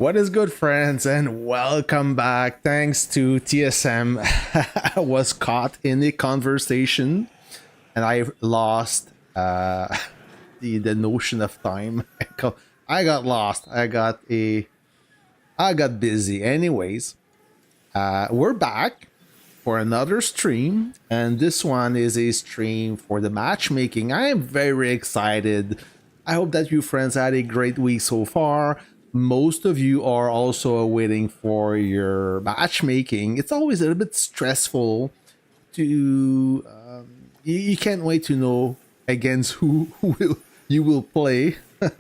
What is good, friends, and welcome back. Thanks to TSM, I was caught in a conversation and I lost the notion of time. I got lost. I got busy. Anyways, we're back for another stream, and this one is a stream for the matchmaking. I am very excited. I hope that you friends had a great week so far. Most of you are also waiting for your matchmaking. It's always a little bit stressful to you can't wait to know against who you will play.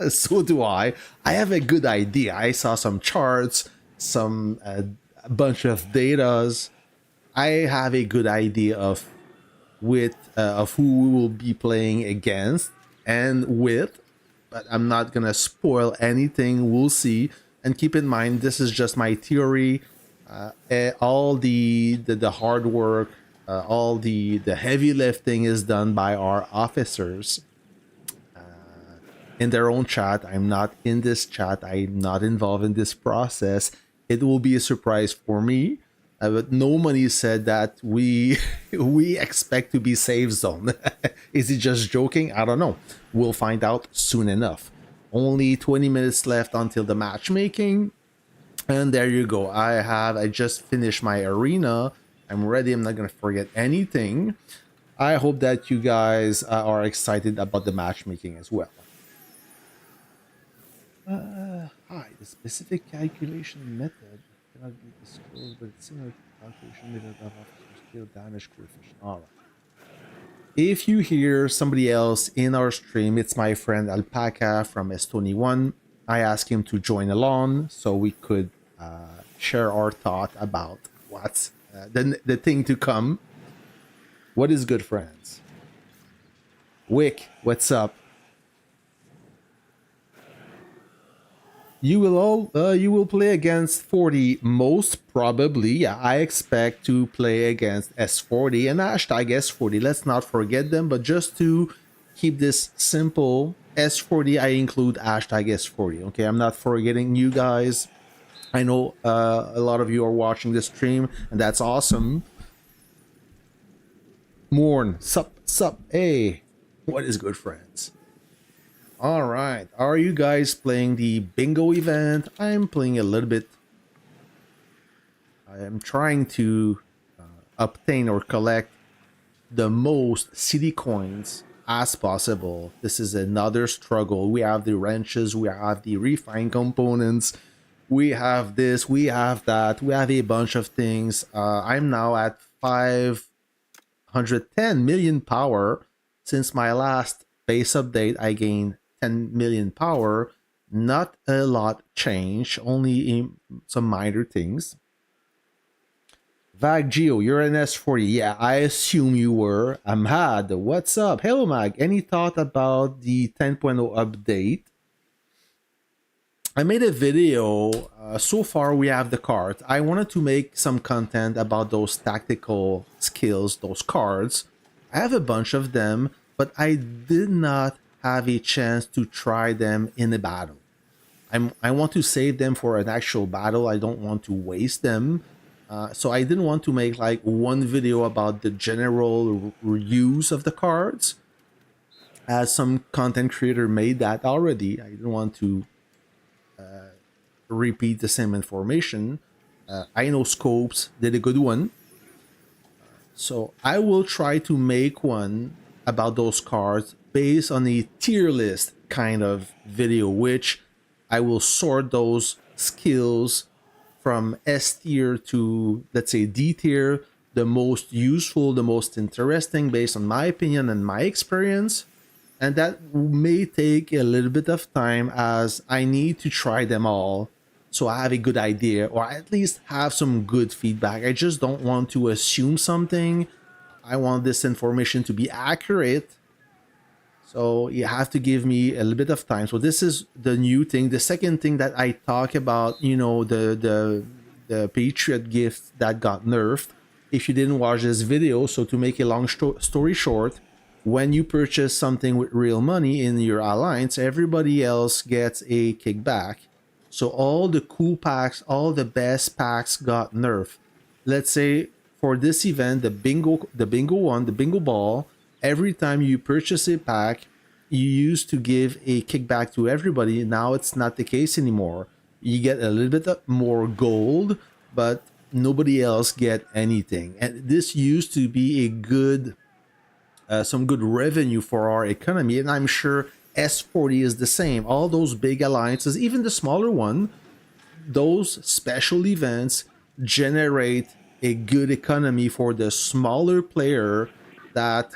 So do I have a good idea. I saw some charts, some a bunch of datas. I have a good idea of who we will be playing against and with, but I'm not gonna spoil anything. We'll see. And keep in mind, this is just my theory. All the hard work, all the heavy lifting is done by our officers in their own chat. I'm not in this chat. I'm not involved in this process. It will be a surprise for me. But nobody said that we we expect to be safe zone. Is he just joking? I don't know. We'll find out soon enough. Only 20 minutes left until the matchmaking. And there you go. I just finished my arena. I'm ready. I'm not going to forget anything. I hope that you guys are excited about the matchmaking as well. Hi, the specific calculation method cannot be disclosed, but it's similar to the calculation method of officer skill damage coefficient. Alright. If you hear somebody else in our stream, it's my friend Alpaca from S21. I asked him to join along so we could share our thought about what's the thing to come. What is good, friends? Wick, what's up? You will play against 40 most probably. Yeah, I expect to play against S40 and hashtag S40. Let's not forget them, but just to keep this simple, S40, I include hashtag S40. Okay, I'm not forgetting you guys. I know a lot of you are watching this stream, and that's awesome. Morn, sup, hey, what is good, friends? All right, are you guys playing the bingo event? I'm playing a little bit. I am trying to obtain or collect the most city coins as possible. This is another struggle. We have the wrenches, we have the refined components, we have this, we have that, we have a bunch of things. I'm now at 510 million power. Since my last base update, I gained 10 million power. Not a lot change, only some minor things. Vag Geo, you're an S40. Yeah, I assume you were. Amhad, what's up? Hello, Mag. Any thought about the 10.0 update? I made a video. So far, we have the cards. I wanted to make some content about those tactical skills, those cards. I have a bunch of them, but I did not have a chance to try them in a battle. I want to save them for an actual battle. I don't want to waste them. So I didn't want to make like one video about the general use of the cards, as some content creator made that already. I didn't want to repeat the same information. I know Scopes did a good one. So I will try to make one about those cards based on a tier list kind of video, which I will sort those skills from S tier to, let's say, D tier, the most useful, the most interesting based on my opinion and my experience. And that may take a little bit of time, as I need to try them all so I have a good idea, or at least have some good feedback. I just don't want to assume something. I want this information to be accurate. So you have to give me a little bit of time. So this is the new thing. The second thing that I talk about, you know, the Patriot gift that got nerfed. If you didn't watch this video, so to make a long story short, when you purchase something with real money in your alliance, everybody else gets a kickback. So all the cool packs, all the best packs got nerfed. Let's say for this event, the bingo one, the bingo ball, every time you purchase a pack, you used to give a kickback to everybody. Now it's not the case anymore. You get a little bit more gold, but nobody else get anything. And this used to be a good, some good revenue for our economy. And I'm sure S40 is the same. All those big alliances, even the smaller one, those special events generate a good economy for the smaller player that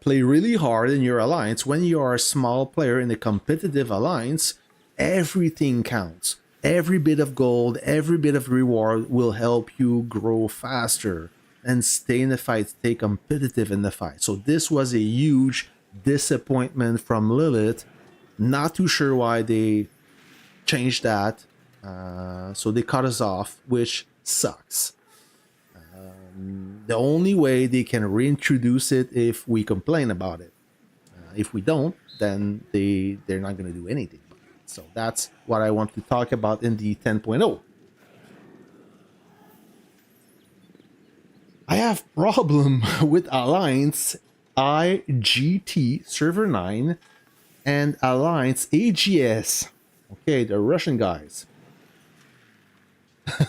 play really hard in your alliance. When you are a small player in a competitive alliance, everything counts. Every bit of gold, every bit of reward will help you grow faster and stay in the fight, stay competitive in the fight. So this was a huge disappointment from Lilith. Not too sure why they changed that. So they cut us off, which sucks. The only way they can reintroduce it if we complain about it. If we don't, then they're not going to do anything. So that's what I want to talk about in the 10.0. I have problem with Alliance IGT Server 9 and Alliance AGS. Okay, the Russian guys.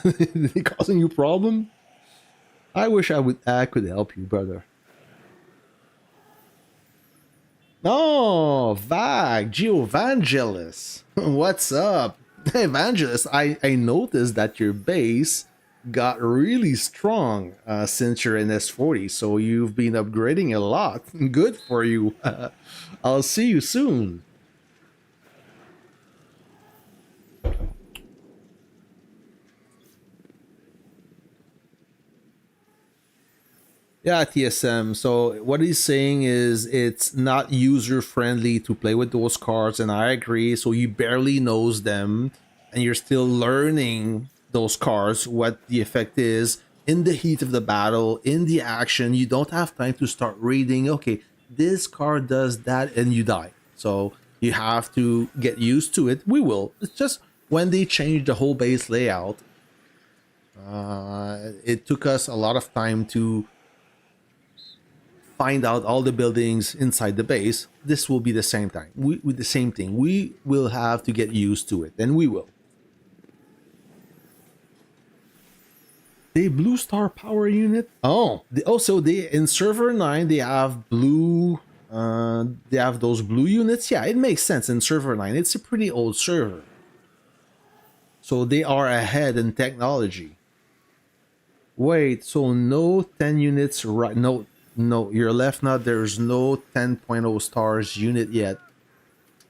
They causing you problem? I wish I could help you, brother. Oh, Vag, Geovangelist. What's up? Evangelist, I noticed that your base got really strong since you're in S40, so you've been upgrading a lot. Good for you. I'll see you soon. Yeah, TSM. So what he's saying is it's not user friendly to play with those cards, and I agree. So you barely knows them, and you're still learning those cards, what the effect is in the heat of the battle, in the action. You don't have time to start reading. Okay, this card does that, and you die. So you have to get used to it. We will. It's just when they change the whole base layout, it took us a lot of time to find out all the buildings inside the base. This will be the same time. With the same thing. We will have to get used to it, and we will. The blue star power unit. Oh, also they in server 9 they have blue. They have those blue units. Yeah, it makes sense in server 9. It's a pretty old server, so they are ahead in technology. Wait, so no 10 units, right? No, no, you're left now. There's no 10.0 stars unit yet.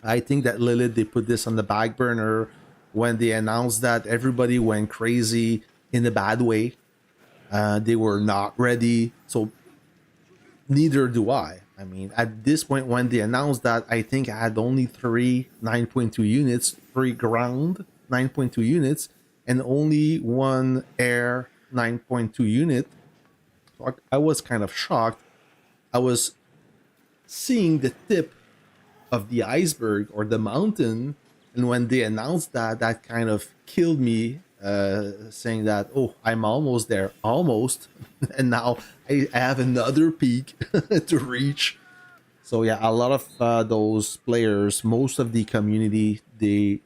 I think that Lilith, they put this on the back burner. When they announced that, everybody went crazy in a bad way. They were not ready. So neither do I. I mean, at this point, when they announced that, I think I had only 3 9.2 units, 3 ground 9.2 units, and only 1 air 9.2 unit. So I was kind of shocked. I was seeing the tip of the iceberg or the mountain, and when they announced that, that kind of killed me, saying that, oh, I'm almost there, almost. And now I have another peak to reach. So yeah, a lot of those players, most of the community, they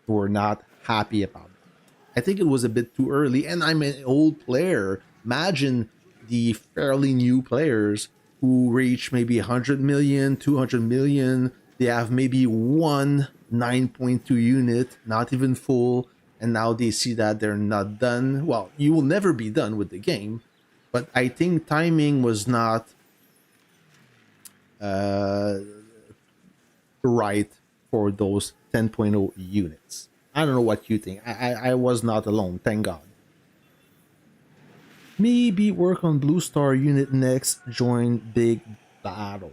were not happy about it. I think it was a bit too early, and I'm an old player. Imagine the fairly new players who reach maybe 100 million, 200 million. They have maybe one 9.2 unit, not even full, and now they see that they're not done. Well, you will never be done with the game, but I think timing was not right for those 10.0 units. I don't know what you think. I was not alone, thank God. Maybe work on Blue Star unit next. Join big battle.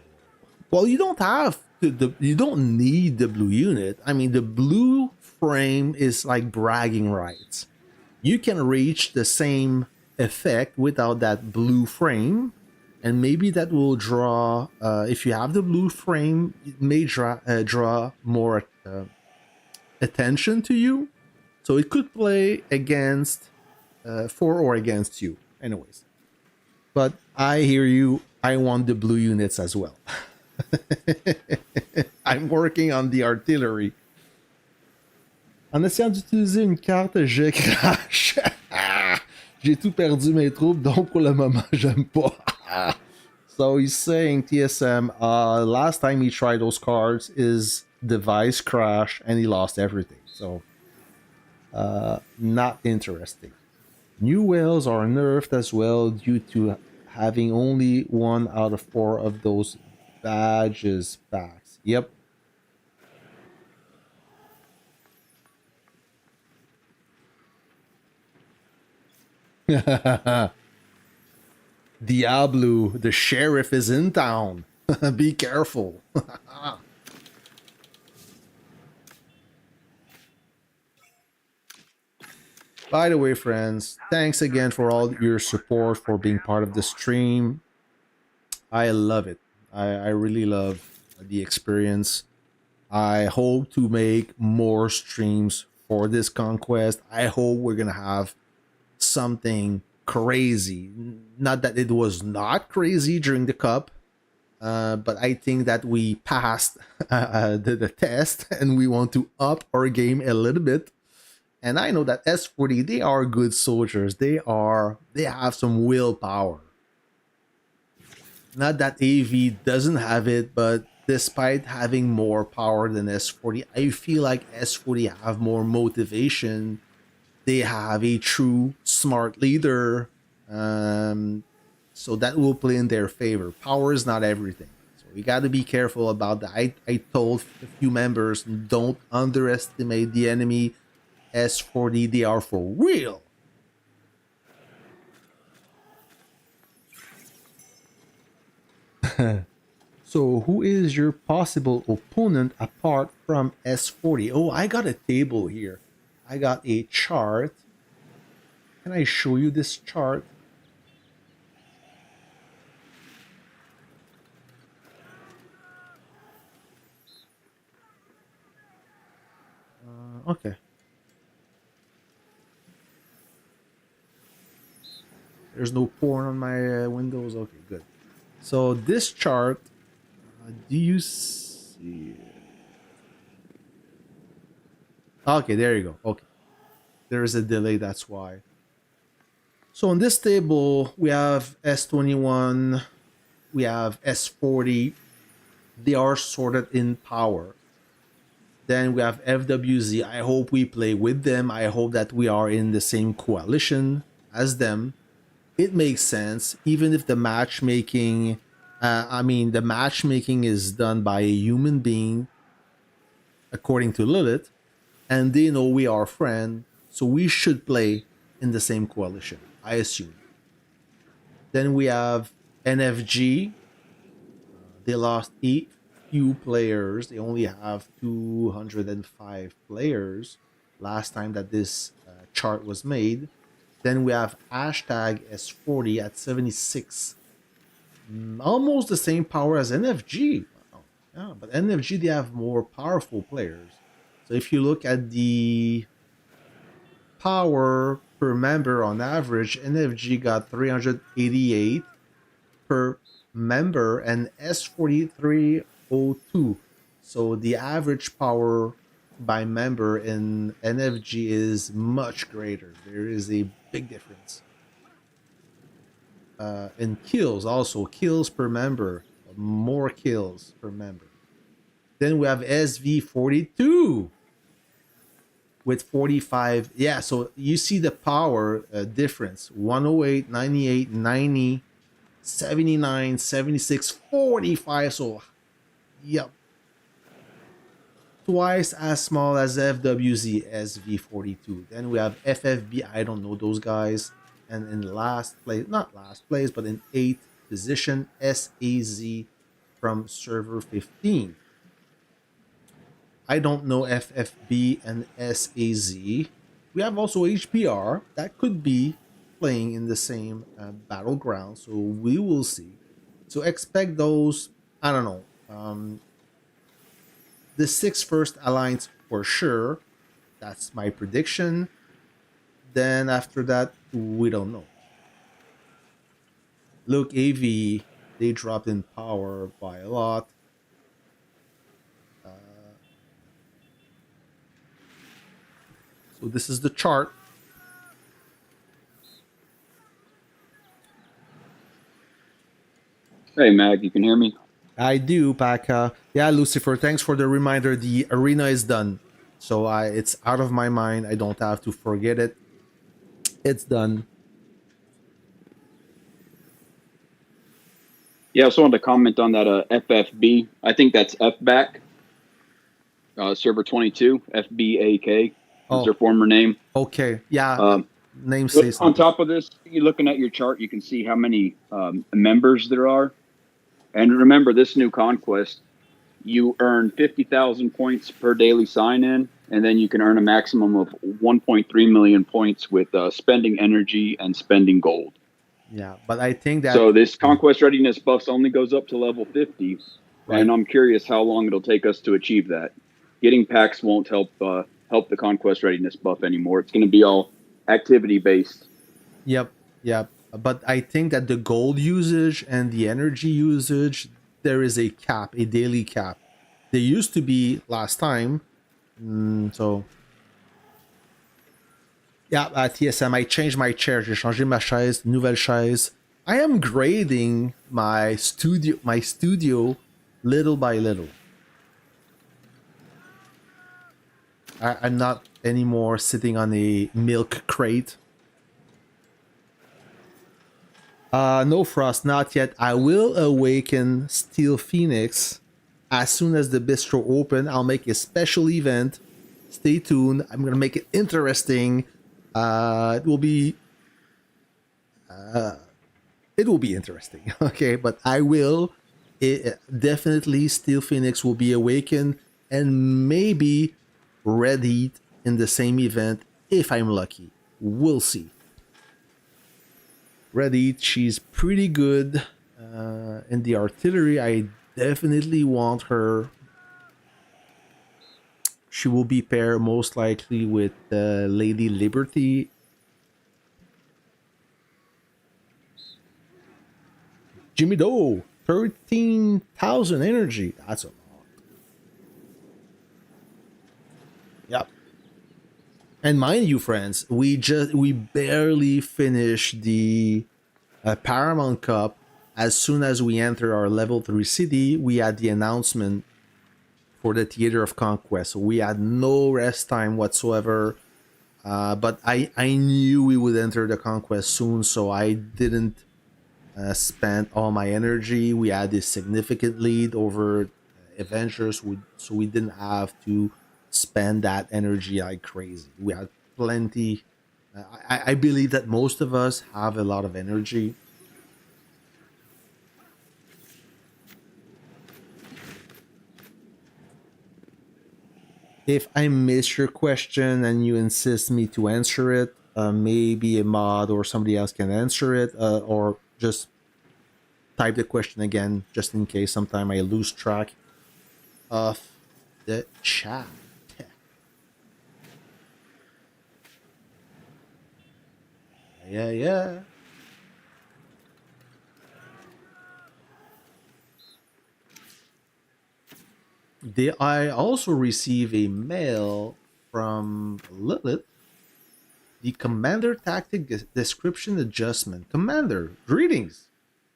Well, you don't have to, you don't need the blue unit. I mean, the blue frame is like bragging rights. You can reach the same effect without that blue frame, and maybe that will draw. If you have the blue frame, it may draw more attention to you. So it could play against, for or against you. Anyways, but I hear you. I want the blue units as well. I'm working on the artillery. En essayant d'utiliser une carte, je crache. J'ai tout perdu mes troupes, donc pour le moment, j'aime pas. So he's saying TSM, last time he tried those cards, his device crashed and he lost everything. So, not interesting. New whales are nerfed as well due to having only 1 out of 4 of those badges packs. Yep. Diablo, the sheriff is in town. Be careful. By the way, friends, thanks again for all your support, for being part of the stream. I love it. I really love the experience. I hope to make more streams for this conquest. I hope we're going to have something crazy. Not that it was not crazy during the cup, but I think that we passed the test and we want to up our game a little bit. And I know that S40, they are good soldiers. They have some willpower. Not that AV doesn't have it, but despite having more power than S40, I feel like S40 have more motivation. They have a true smart leader. So that will play in their favor. Power is not everything. So we got to be careful about that. I told a few members, don't underestimate the enemy. S40, they are for real. So who is your possible opponent apart from S40? Oh, I got a table here. I got a chart. Can I show you this chart? Okay. There's no porn on my windows. Okay, good. So this chart, do you see it? Okay, there you go. Okay. There is a delay, that's why. So on this table, we have S21, we have S40. They are sorted in power. Then we have FWZ. I hope we play with them. I hope that we are in the same coalition as them. It makes sense, even if the matchmaking, the matchmaking is done by a human being, according to Lilith, and they know we are friends, so we should play in the same coalition, I assume. Then we have NFG. They lost 8 few players. They only have 205 players last time that this chart was made. Then we have hashtag S40 at 76. Almost the same power as NFG. Wow. Yeah, but NFG, they have more powerful players. So if you look at the power per member on average, NFG got 388 per member and S40 302. So the average power by member in NFG is much greater. There is a big difference. And kills also, kills per member, more kills per member. Then we have SV42 with 45. Yeah, so you see the power difference. 108, 98, 90, 79, 76, 45. So, yep. Twice as small as FWZ SV42. Then we have FFB. I don't know those guys. And in last place, not last place, but in 8th position, SAZ from server 15. I don't know FFB and SAZ. We have also HPR that could be playing in the same battleground, so we will see. So expect those. I don't know. The 6 first alliance for sure. That's my prediction. Then after that, we don't know. Look, AV, they dropped in power by a lot. Uh, so this is the chart. Hey, Mag, you can hear me? I do, Paka. Yeah, Lucifer, thanks for the reminder. The arena is done. So it's out of my mind. I don't have to forget it. It's done. Yeah, I also wanted to comment on that FFB. I think that's FBAK, server 22, FBAK is Oh, their former name. okay. Yeah, Um, name say on something. top of this, you're looking at your chart, you can see how many members there are. And remember, this new conquest, you earn 50,000 points per daily sign in, and then you can earn a maximum of 1.3 million points with spending energy and spending gold. Yeah, but I think that, So this conquest readiness buffs only goes up to level 50, and right. I'm curious how long it'll take us to achieve that. Getting packs won't help help the conquest readiness buff anymore. It's going to be all activity based. Yep, yep. But I think that the gold usage and the energy usage, there is a cap, a daily cap. There used to be last time. So, yeah, at TSM, I changed my chair. J'ai changé ma chaise, nouvelle chaise. I am grading my studio little by little. I'm not anymore sitting on a milk crate. No Frost, not yet. I will awaken Steel Phoenix as soon as the bistro open. I'll make a special event. Stay tuned. I'm gonna make it interesting. It will be interesting. Okay, but I will definitely Steel Phoenix will be awakened and maybe Red Heat in the same event if I'm lucky. We'll see. Red Heat, she's pretty good in the artillery. I definitely want her. She will be paired most likely with Lady Liberty. Jimmy Doe, 13,000 energy. That's a lot. Yep. And mind you, friends, we barely finished the Paramount Cup. As soon as we enter our level 3 city, we had the announcement for the Theater of Conquest. So we had no rest time whatsoever. But I knew we would enter the conquest soon, so I didn't spend all my energy. We had a significant lead over Avengers, so we didn't have to spend that energy like crazy. We had plenty. I believe that most of us have a lot of energy. If I miss your question and you insist me to answer it, maybe a mod or somebody else can answer it, or just type the question again, just in case sometime I lose track of the chat. Yeah, yeah. I also receive a mail from Lilith. The Commander Tactic Description Adjustment. Commander, greetings.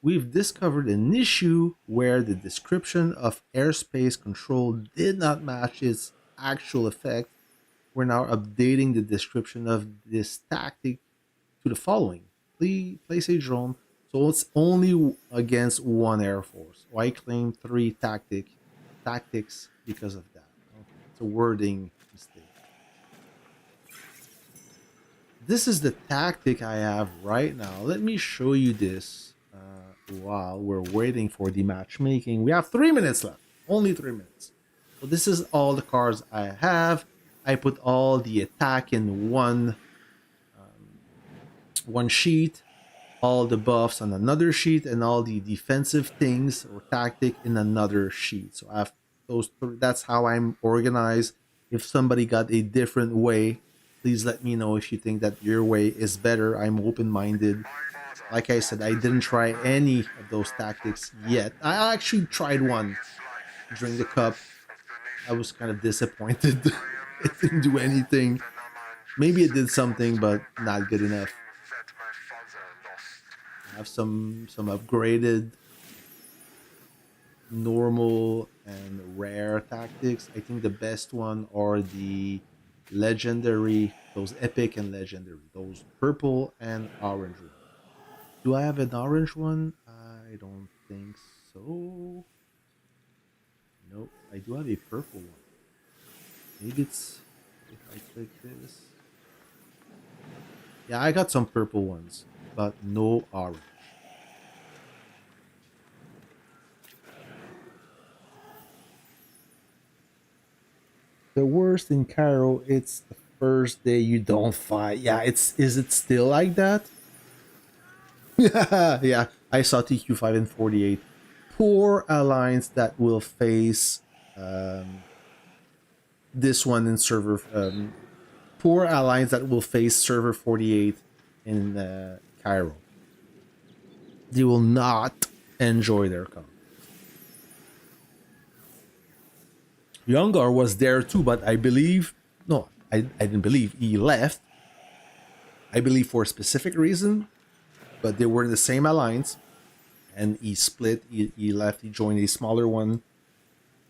We've discovered an issue where the description of airspace control did not match its actual effect. We're now updating the description of this tactic to the following. Please place a drone. So it's only against one Air Force. So I claim three tactics because of that. Okay. It's a wording mistake. This is the tactic I have right now. Let me show you this while we're waiting for the matchmaking. We have 3 minutes left. Only 3 minutes. So this is all the cards I have. I put all the attack in one sheet, all the buffs on another sheet, and all the defensive things or tactic in another sheet. So I have those. That's how I'm organized. If somebody got a different way, please let me know if you think that your way is better. I'm open-minded. Like I said, I didn't try any of those tactics yet. I actually tried one during the cup. I was kind of disappointed. It didn't do anything. Maybe it did something, but not good enough. I have some upgraded normal and rare tactics. I think the best one are the legendary, those epic and legendary, those purple and orange one. Do I have an orange one? I don't think so. Nope, I do have a purple one. Maybe it's if I click this. Yeah, I got some purple ones, but no orange. The worst in Cairo, it's the first day you don't fight. Yeah, is it still like that? Yeah, I saw TQ5 and 48. Poor alliance that will face this one in server. Poor alliance that will face server 48 in Cairo. They will not enjoy their con. Youngar was there too, but I believe no, I didn't believe he left. I believe for a specific reason, but they were in the same alliance, and he split. He left. He joined a smaller one.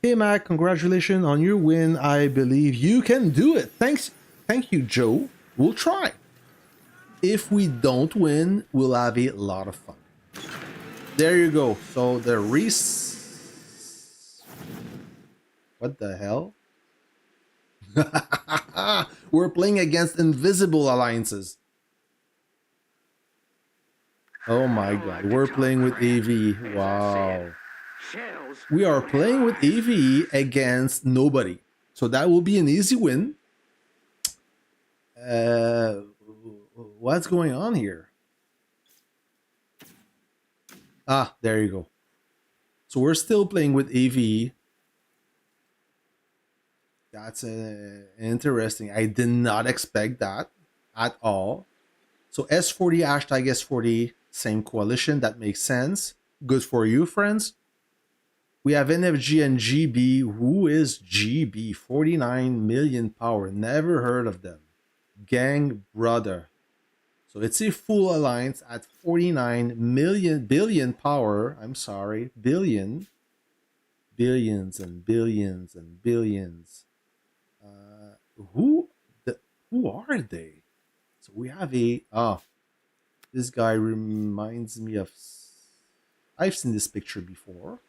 Hey Mac, congratulations on your win. I believe you can do it. Thank you, Joe. We'll try. If we don't win, we'll have a lot of fun. There you go. So the what the hell? We're playing against invisible alliances. Oh my god, we're playing with AV. Wow. We are playing with AV against nobody. So that will be an easy win. What's going on here? Ah, there you go. So we're still playing with AV. That's interesting. I did not expect that at all. So S40, hashtag S40, same coalition. That makes sense. Good for you, friends. We have NFG and GB. Who is GB? 49 million power. Never heard of them. Gang brother. So it's a full alliance at 49 billion power. I'm sorry, billion. Billions and billions and billions. Who are they? So we have this guy reminds me of. I've seen this picture before.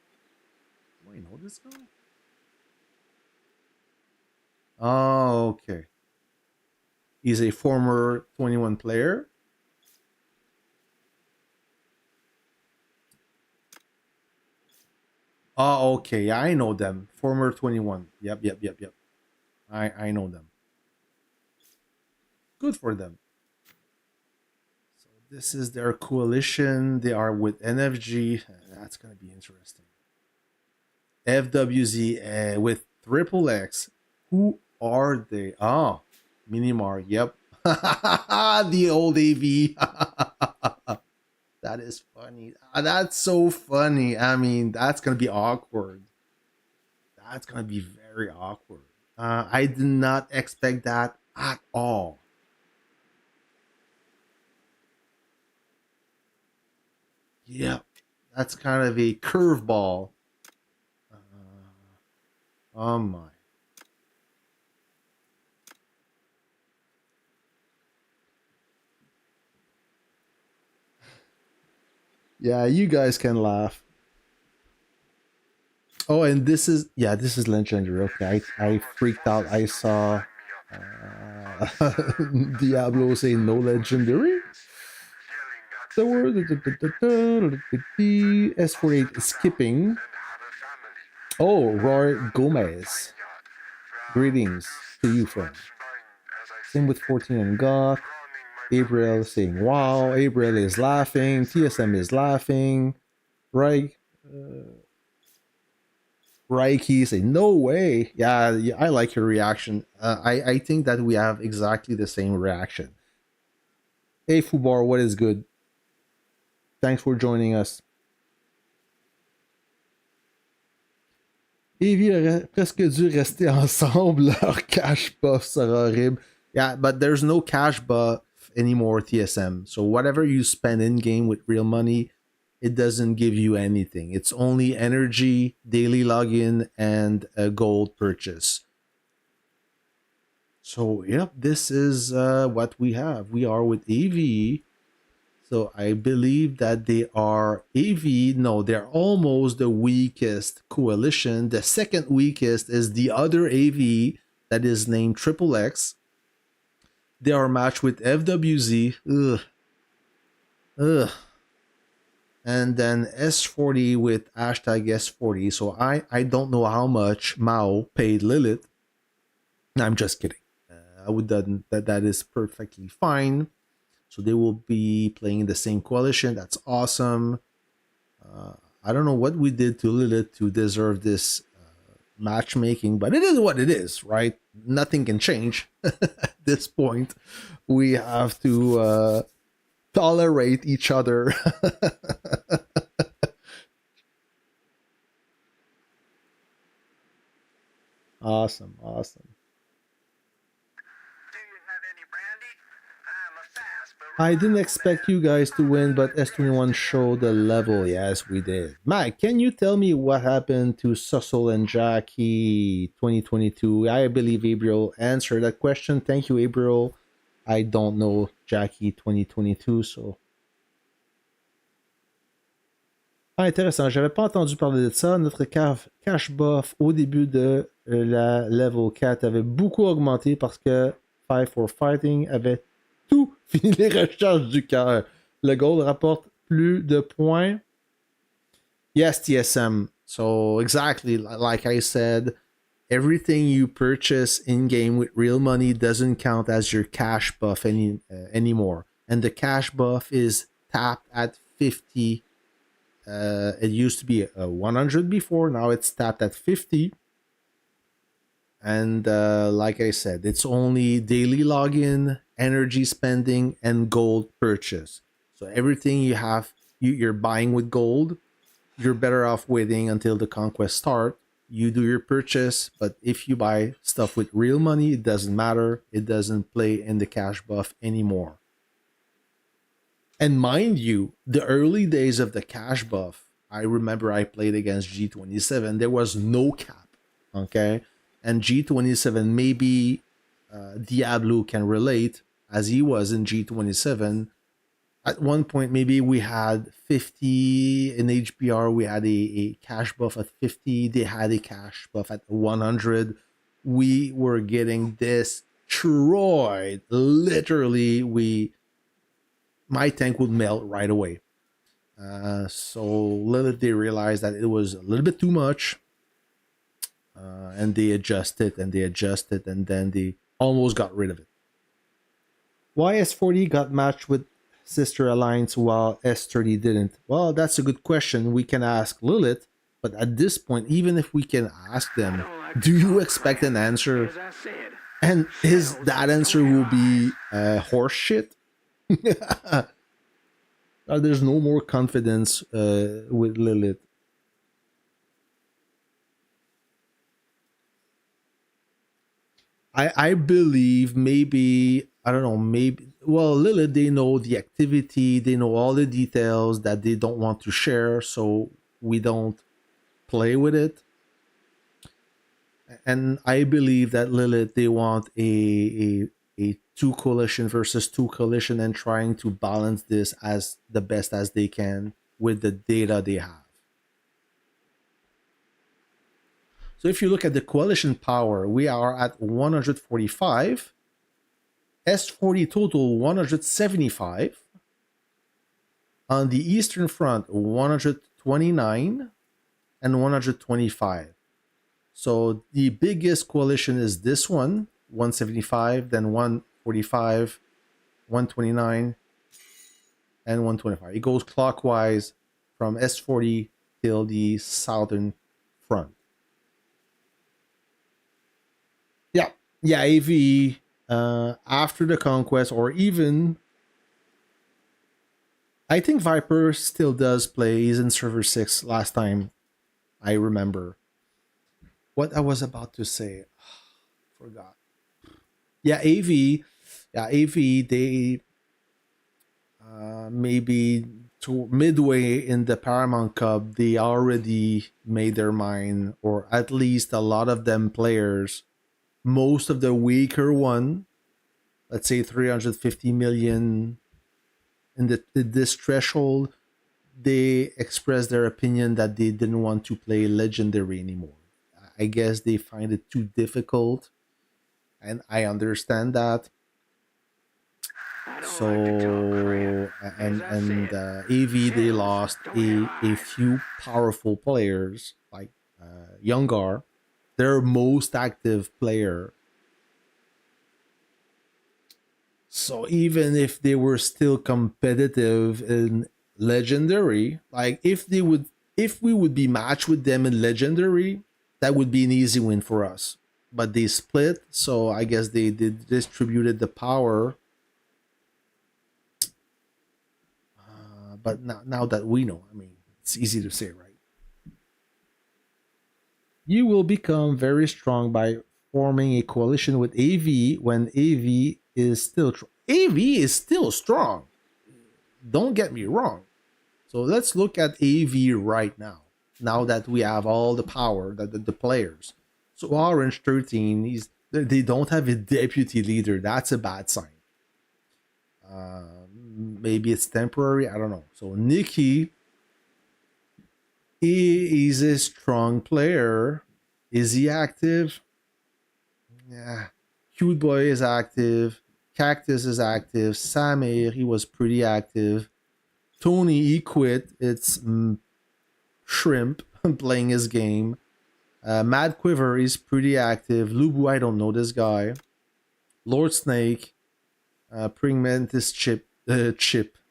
Do I know this guy? Oh, okay. He's a former 21 player. Oh, okay. Yeah, I know them. Former 21. Yep. I know them. Good for them. So this is their coalition. They are with NFG. That's gonna be interesting. FWZ with Triple X. Who are they? Oh, Minimar. Yep. The old AV. That is funny. That's so funny. I mean, that's gonna be awkward. That's gonna be very awkward. I did not expect that at all. Yeah, that's kind of a curveball. Oh my. Yeah, you guys can laugh. Oh, and this is legendary. Okay, I freaked out. I saw Diablo say no legendary. The word S48 is skipping. Oh, Roy Gomez. Greetings to you, friend. Same with 14 and Goth. Gabriel saying wow. Gabriel is laughing. TSM is laughing. Right. Reiki say, no way. Yeah, I like your reaction. I think that we have exactly the same reaction. Hey, Fubar, what is good? Thanks for joining us. Evie aurait presque dû rester ensemble. Leur cash buff sera horrible. Yeah, but there's no cash buff anymore, TSM. So whatever you spend in game with real money, it doesn't give you anything. It's only energy, daily login, and a gold purchase. So, yep, this is what we have. We are with AV. So I believe that they are AV. No, they're almost the weakest coalition. The second weakest is the other AV that is named Triple X. They are matched with FWZ. Ugh. Ugh. And then S40 with hashtag S40. So I don't know how much Mao paid Lilith. I'm just kidding. I would that is perfectly fine. So they will be playing the same coalition. That's awesome. I don't know what we did to Lilith to deserve this matchmaking, but it is what it is, right? Nothing can change at this point. We have to tolerate each other. Awesome. I didn't expect you guys to win, but S21 showed the level. Yes, we did. Mike, can you tell me what happened to Sussel and Jackie 2022? I believe Gabriel answered that question. Thank you, Gabriel. I don't know Jackie 2022, so. Ah, intéressant. J'avais pas entendu parler de ça. Notre cash buff au début de la level 4 avait beaucoup augmenté parce que Five for Fighting avait tout fini les recharges du cœur. Le gold rapporte plus de points. Yes, TSM. So exactly like I said, everything you purchase in game with real money doesn't count as your cash buff anymore. And the cash buff is tapped at 50. It used to be 100 before. Now it's tapped at 50. And like I said, it's only daily login, energy spending, and gold purchase. So everything you have, you're buying with gold. You're better off waiting until the conquest start. You do your purchase, but if you buy stuff with real money, it doesn't matter. It doesn't play in the cash buff anymore. And mind you, the early days of the cash buff, I remember I played against G27. There was no cap, okay? And G27, maybe Diablo can relate, as he was in G27. At one point, maybe we had 50 in HBR. We had a cash buff at 50. They had a cash buff at 100. We were getting destroyed. Literally, my tank would melt right away. So Lilith, they realized that it was a little bit too much. And they adjusted, and then they almost got rid of it. Why S40 got matched with Sister Alliance while S30 didn't? Well, that's a good question. We can ask Lilith, but at this point, even if we can ask them, do you expect an answer? And that answer will be horse shit? There's no more confidence with Lilith. I believe maybe, I don't know, maybe, well, Lilith, they know the activity, they know all the details that they don't want to share, so we don't play with it. And I believe that Lilith, they want a two coalition versus two coalition and trying to balance this as the best as they can with the data they have. So if you look at the coalition power, we are at 145. S40 total 175. On the Eastern Front, 129 and 125. So the biggest coalition is this one, 175, then 145, 129, and 125. It goes clockwise from S40 till the Southern Front. Yeah, AV after the conquest, or even I think Viper still does play. He's in server 6 last time I remember. What I was about to say, forgot. Yeah, AV. Yeah, AV. They maybe to midway in the Paramount Cup, they already made their mind, or at least a lot of them players. Most of the weaker one, let's say 350 million in this threshold, they expressed their opinion that they didn't want to play legendary anymore. I guess they find it too difficult, and I understand that. So AV, they lost a few powerful players like Youngar, their most active player. So even if they were still competitive in legendary, like if we would be matched with them in legendary, that would be an easy win for us. But they split, so I guess they distributed the power. But now that we know, I mean, it's easy to say, right? You will become very strong by forming a coalition with AV when AV is still AV is still strong. Don't get me wrong. So let's look at AV right now. Now that we have all the power, the players. So Orange 13, they don't have a deputy leader. That's a bad sign. Maybe it's temporary. I don't know. So Nikki, he is a strong player. Is he active? Yeah. Cute Boy is active. Cactus is active. Samir, he was pretty active. Tony, he quit. It's Shrimp playing his game. Mad Quiver is pretty active. Lubu, I don't know this guy. Lord Snake, Praying Mantis Chip,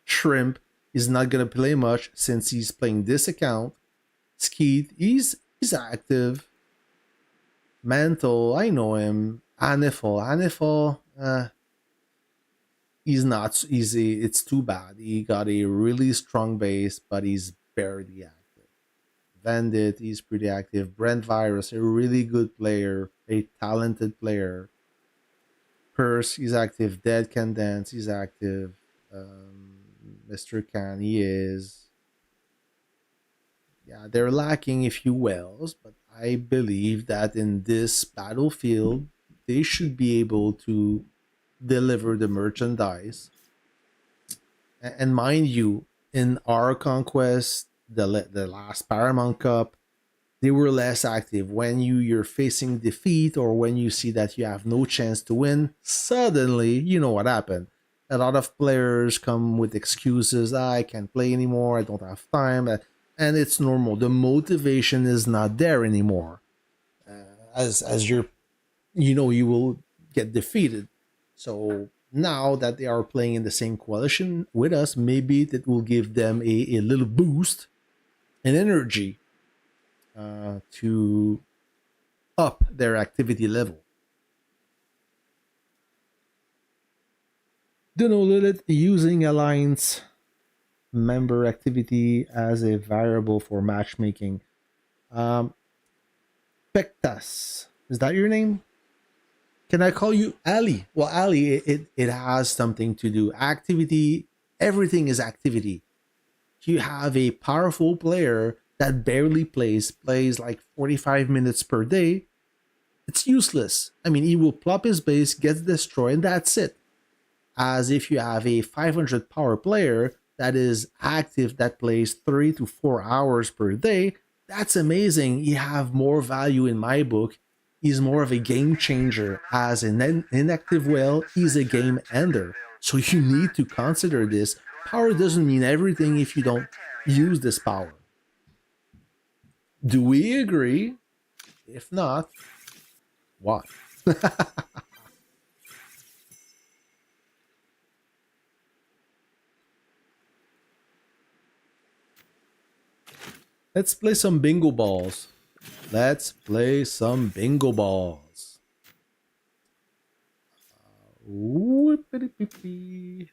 Shrimp is not gonna play much since he's playing this account. Skeet, he's active. Mantle, I know him. Anifal, he's not easy. It's too bad. He got a really strong base, but he's barely active. Bandit, he's pretty active. Brent Virus, a really good player, a talented player. Purse, he's active. Dead Can Dance, he's active. Mr. Can, he is. Yeah, they're lacking a few wells, but I believe that in this battlefield, they should be able to deliver the merchandise. And mind you, in our conquest, the last Paramount Cup, they were less active. When you're facing defeat, or when you see that you have no chance to win, suddenly you know what happened. A lot of players come with excuses. I can't play anymore. I don't have time. And it's normal. The motivation is not there anymore. As you're, you will get defeated. So now that they are playing in the same coalition with us, maybe that will give them a little boost and energy to up their activity level. Duno Lilith using Alliance member activity as a variable for matchmaking. Um, Pectas, is that your name? Can I call you Ali? Well, Ali, it has something to do. Activity, everything is activity. You have a powerful player that barely plays like 45 minutes per day. It's useless. I mean, he will plop his base, gets destroyed, and that's it. As if you have a 500 power player that is active, that plays 3 to 4 hours per day, that's amazing. You have more value in my book. He's more of a game changer. As an inactive well, he's a game ender. So you need to consider this. Power doesn't mean everything if you don't use this power. Do we agree? If not, why? Let's play some bingo balls. Let's play some bingo balls. Whoopity-pee-pee.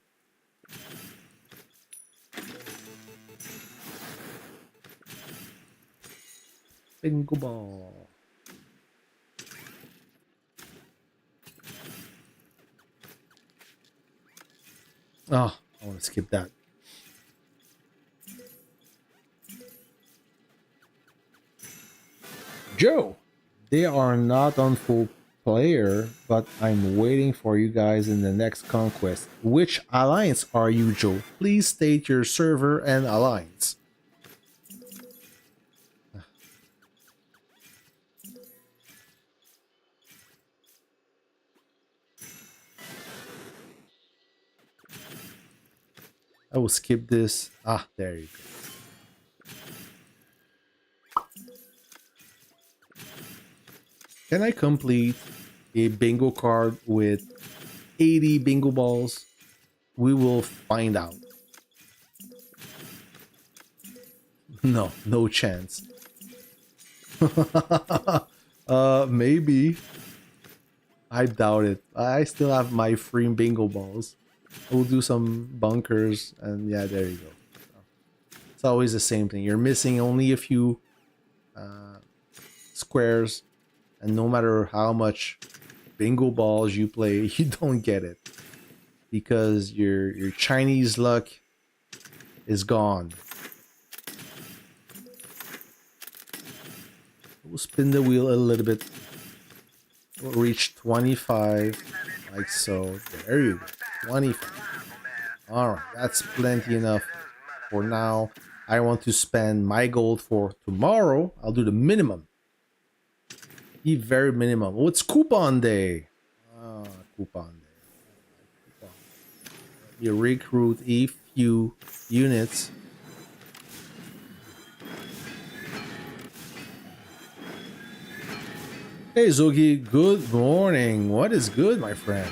Bingo ball. Oh, I want to skip that. Joe, they are not on full player, but I'm waiting for you guys in the next conquest. Which alliance are you, Joe? Please state your server and alliance. I will skip this. Ah, there you go. Can I complete a bingo card with 80 bingo balls? We will find out. No, no chance. Maybe. I doubt it. I still have my free bingo balls. We'll do some bunkers, and yeah, there you go. It's always the same thing. You're missing only a few squares, and no matter how much bingo balls you play, you don't get it because your Chinese luck is gone. We'll spin the wheel a little bit. We'll reach 25, like so. There you go, 25. All right, that's plenty enough for now. I want to spend my gold for tomorrow. I'll do the minimum. The very minimum. Oh, it's coupon day. Ah, coupon day. Coupon. You recruit a few units. Hey Zogi, good morning. What is good, my friend?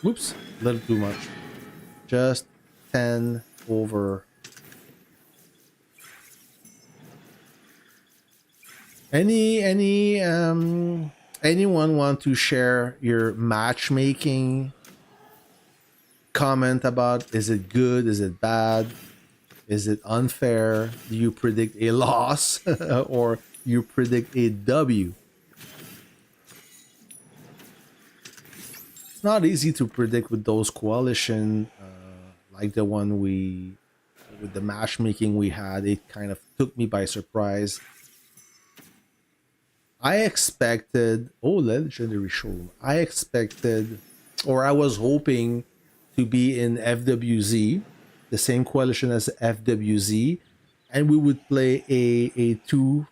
Whoops, a little too much. Just 10 over. Anyone want to share your matchmaking comment about, is it good, is it bad, is it unfair, do you predict a loss or you predict a W? It's not easy to predict with those coalition like the one with the matchmaking we had. It kind of took me by surprise. I expected, oh, legendary showroom. I expected, or I was hoping to be in FWZ, the same coalition as FWZ, and we would play a two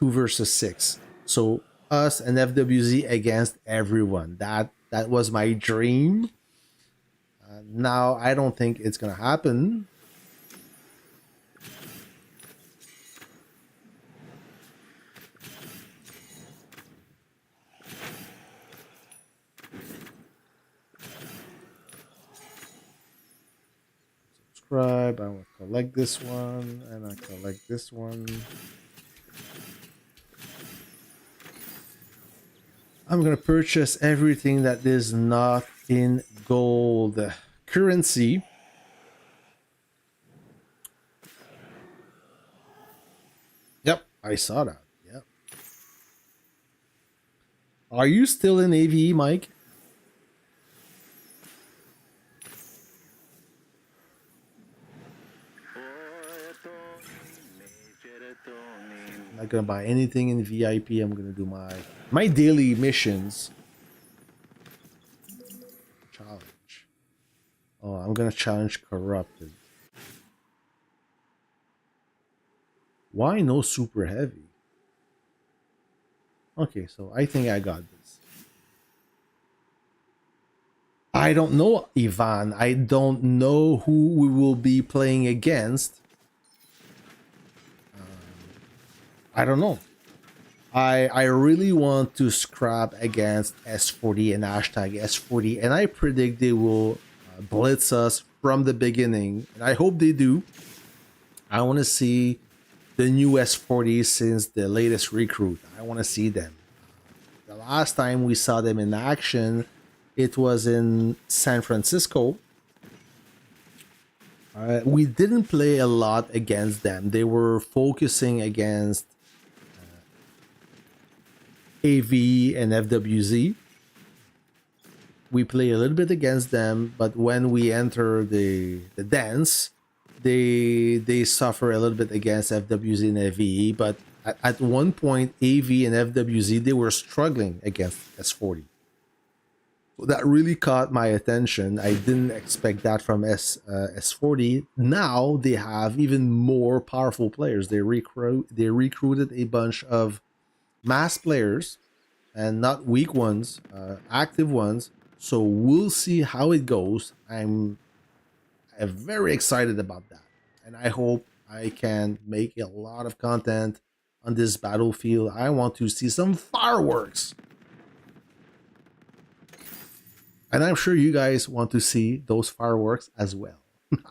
versus 6. So us and FWZ against everyone. That was my dream. Now I don't think it's gonna happen. I want to collect this one, and I collect this one. I'm gonna purchase everything that is not in gold currency. Yep, I saw that. Yep. Are you still in AVE, Mike? Not gonna buy anything in VIP. I'm gonna do my daily missions. Challenge. Oh, I'm gonna challenge corrupted. Why no super heavy? Okay, so I think I got this. I don't know, Ivan. I don't know who we will be playing against. I don't know. I really want to scrap against S40 and hashtag S40, and I predict they will blitz us from the beginning, and I hope they do. I want to see the new S40 since the latest recruit. I want to see them. last time we saw them in action, it was in San Francisco. We didn't play a lot against them. They were focusing against AV and FWZ. We play a little bit against them, but when we enter the dance, they suffer a little bit against FWZ and AVE. But at one point, AV and FWZ, they were struggling against S40. That really caught my attention. I didn't expect that from S40. Now they have even more powerful players. They recruited a bunch of mass players and not weak ones, active ones. So we'll see how it goes. I'm very excited about that, and I hope I can make a lot of content on this battlefield. I want to see some fireworks. And I'm sure you guys want to see those fireworks as well. Let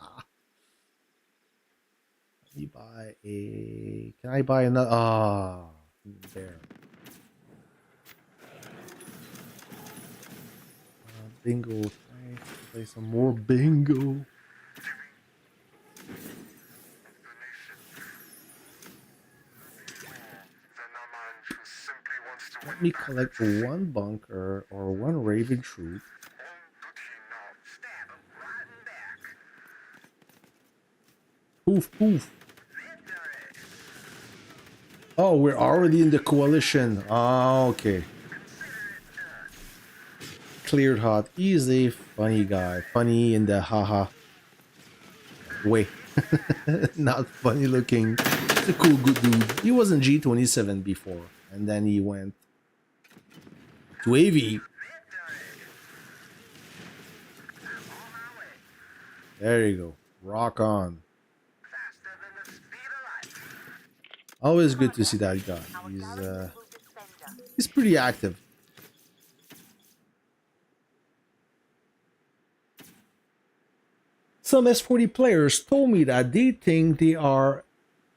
me buy a... Can I buy another? Ah, there. Bingo. Can I play some more bingo? Let me collect one bunker or one raven troop. Poof, poof. Oh, we're already in the coalition. Oh, okay. Cleared hot. He's a funny guy. Funny in the haha way. Not funny looking. He's a cool, good dude. He was in G27 before. And then he went to AV. There you go. Rock on. Always good to see that guy. He's pretty active. Some S40 players told me that they think they are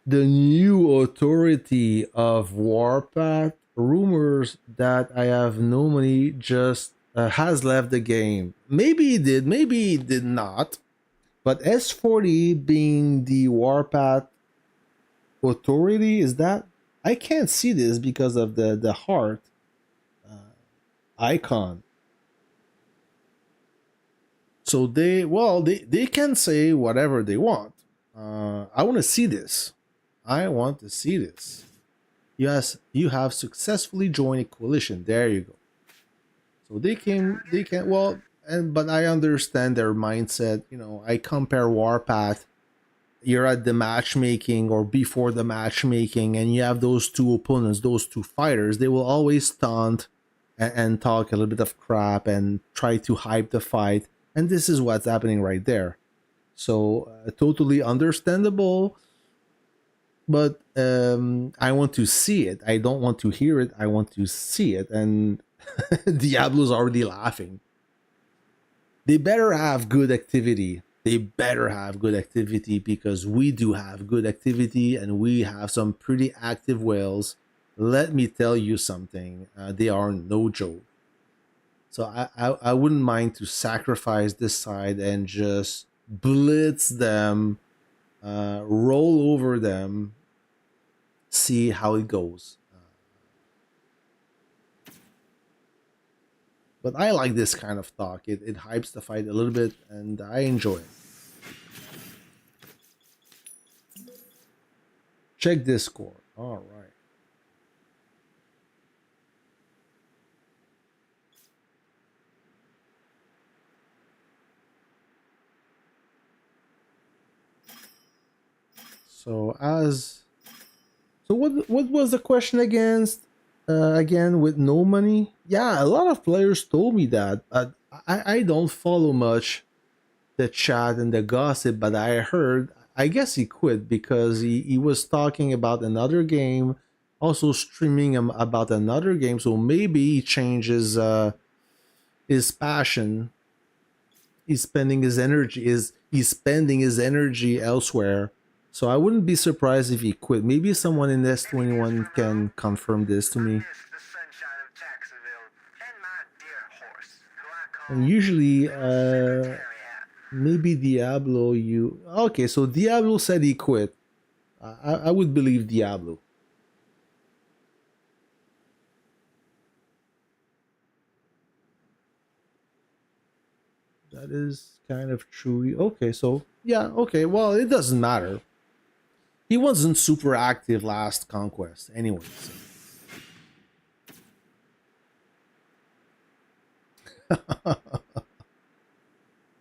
the new authority of Warpath. Rumors that I have no money just has left the game. Maybe he did, maybe he did not. But S40 being the Warpath authority, is that... I can't see this because of the heart icon. So they can say whatever they want. I want to see this. I want to see this. Yes, you have successfully joined a coalition. There you go. So they can well, but I understand their mindset. You know, I compare Warpath. You're at the matchmaking or before the matchmaking, and you have those two opponents, those two fighters. They will always taunt and talk a little bit of crap and try to hype the fight. And this is what's happening right there. So totally understandable. But I want to see it. I don't want to hear it. I want to see it. And Diablo's already laughing. They better have good activity. They better have good activity, because we do have good activity and we have some pretty active whales. Let me tell you something. They are no joke. So I wouldn't mind to sacrifice this side and just blitz them, roll over them, see how it goes. But I like this kind of talk. It hypes the fight a little bit, and I enjoy it. Check Discord. All right. So what was the question again with no money? Yeah, a lot of players told me that. I don't follow much the chat and the gossip, but I heard, I guess he quit because he was talking about another game, also streaming about another game. So maybe he changes his passion. He's spending his energy elsewhere. So I wouldn't be surprised if he quit. Maybe someone in S21 can confirm this to me. And usually, maybe Diablo, you. Okay, so Diablo said he quit. I would believe Diablo. That is kind of true. Okay, so yeah, okay. Well, it doesn't matter. He wasn't super active last conquest, anyway. So.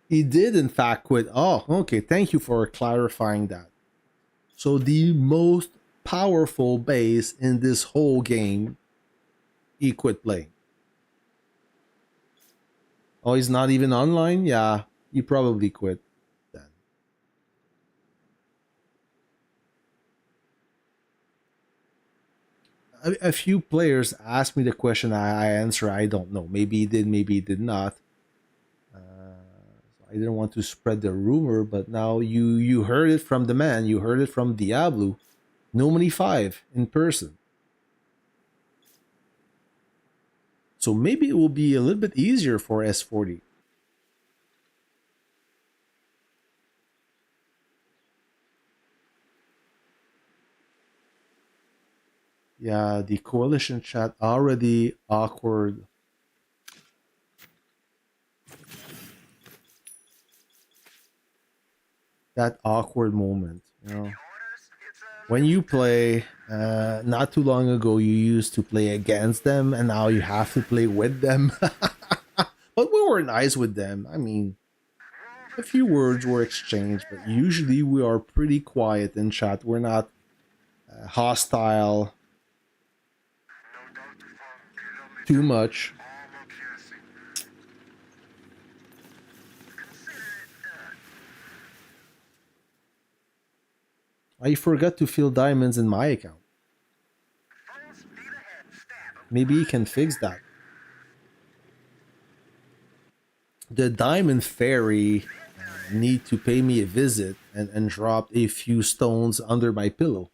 He did, in fact, quit. Oh, okay. Thank you for clarifying that. So the most powerful base in this whole game, he quit playing. Oh, he's not even online? Yeah, he probably quit then. A few players asked me the question. I answer, I don't know. Maybe he did, maybe he did not. I didn't want to spread the rumor, but now you heard it from the man. You heard it from Diablo. No Money 5 in person. So maybe it will be a little bit easier for S40. Yeah, the coalition chat already awkward. That awkward moment, you know. When you play, not too long ago, you used to play against them, and now you have to play with them. But we were nice with them. I mean, a few words were exchanged, but usually we are pretty quiet in chat. We're not hostile too much. I forgot to fill diamonds in my account. Maybe he can fix that. The diamond fairy need to pay me a visit and drop a few stones under my pillow.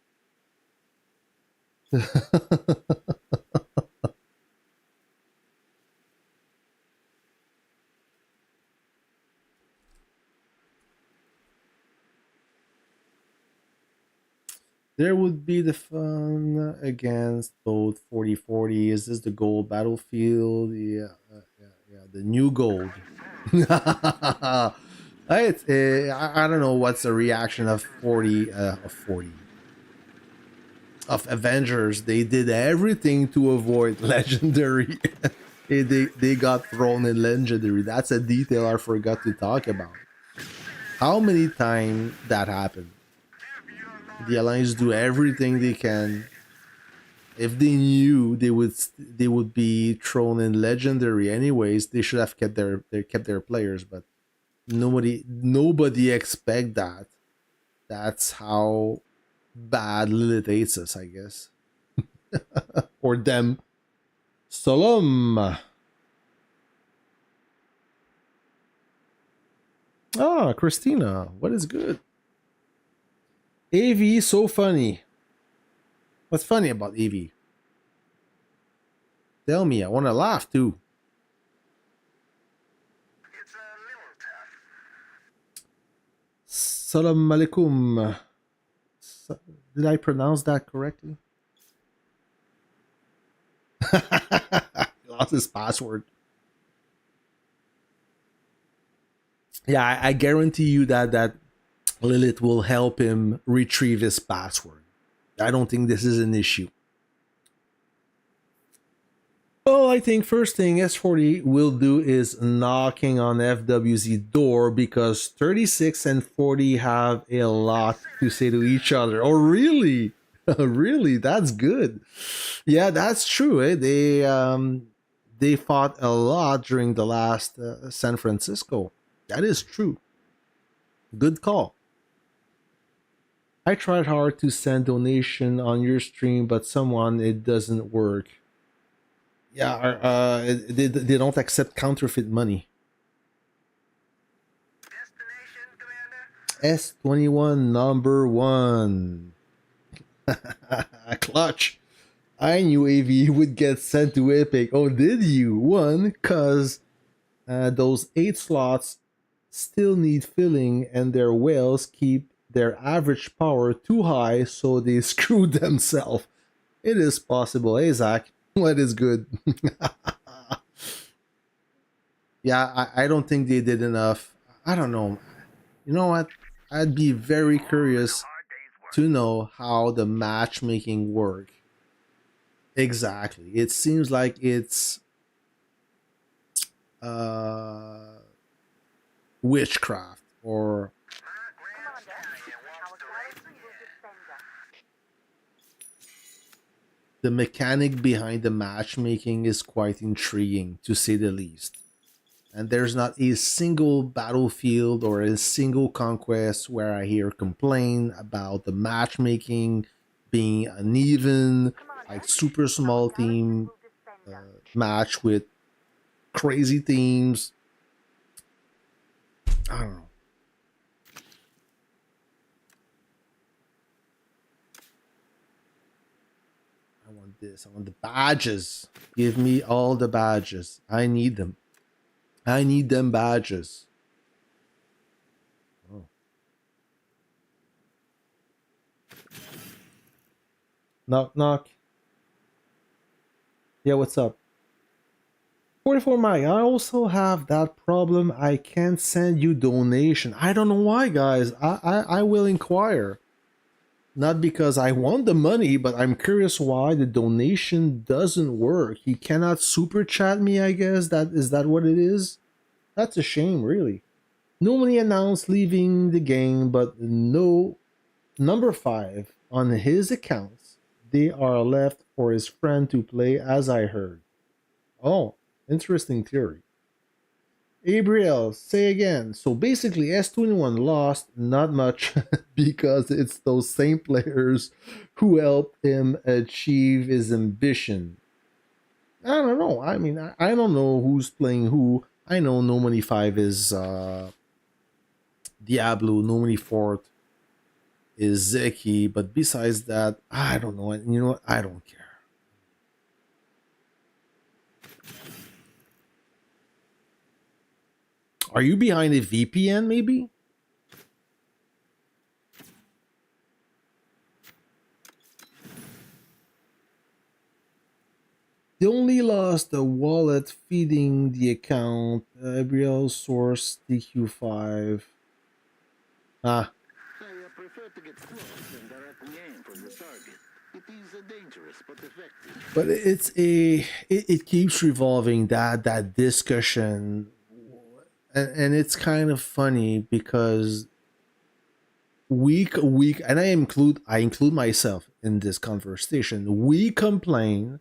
There would be the fun against both 4040. Is this the gold battlefield? Yeah, yeah. The new gold. I don't know what's the reaction of 40 of Avengers. They did everything to avoid legendary. They got thrown in legendary. That's a detail I forgot to talk about. How many times that happened? The Alliance do everything they can. If they knew they would be thrown in legendary anyways, they should have kept their players. But nobody expect that. That's how bad Lilith hates us, I guess, or them. Salam. Ah, Christina, what is good? AV so funny. What's funny about AV? Tell me, I want to laugh too. Salam alaikum. Did I pronounce that correctly? Lost his password. Yeah, I guarantee you that Lilith will help him retrieve his password. I don't think this is an issue. Well, I think first thing S40 will do is knocking on FWZ door because 36 and 40 have a lot to say to each other. Oh, really? Really? That's good. Yeah, that's true. They fought a lot during the last San Francisco. That is true. Good call. I tried hard to send donation on your stream, but someone it doesn't work. Yeah, they don't accept counterfeit money. S21 number one. Clutch. I knew AV would get sent to Epic. Oh, did you? One, cause those 8 slots still need filling, and their whales keep their average power too high, so they screw themselves. It is possible. Hey, Zach, what is good? Yeah, I don't think they did enough. I don't know. You know what? I'd be very curious to know how the matchmaking work exactly. It seems like it's uh, witchcraft or the mechanic behind the matchmaking is quite intriguing to say the least. And there's not a single battlefield or a single conquest where I hear complain about the matchmaking being uneven, like super small team match with crazy themes. I don't know. I want this. I want the badges. Give me all the badges. I need them. I need them badges. Oh. Knock, knock. Yeah, what's up? 44 Mike, I also have that problem. I can't send you donation. I don't know why, guys. I will inquire. Not because I want the money, but I'm curious why the donation doesn't work. He cannot super chat me, I guess. That what it is? That's a shame, really. Nobody announced leaving the game, but no number 5 on his accounts. They are left for his friend to play, as I heard. Oh, interesting theory. Gabriel, say again. So basically, S21 lost not much because it's those same players who helped him achieve his ambition. I don't know. I mean, I don't know who's playing who. I know No Money 5 is Diablo, No Money 4 is Zeki, but besides that, I don't know. You know what? I don't care. Are you behind a VPN, maybe? They only lost the wallet feeding the account. Gabriel source DQ5. Ah, I prefer to get close and directly aim for the target. It is dangerous but effective. but it keeps revolving that discussion, and it's kind of funny because week, and I include myself in this conversation. We complain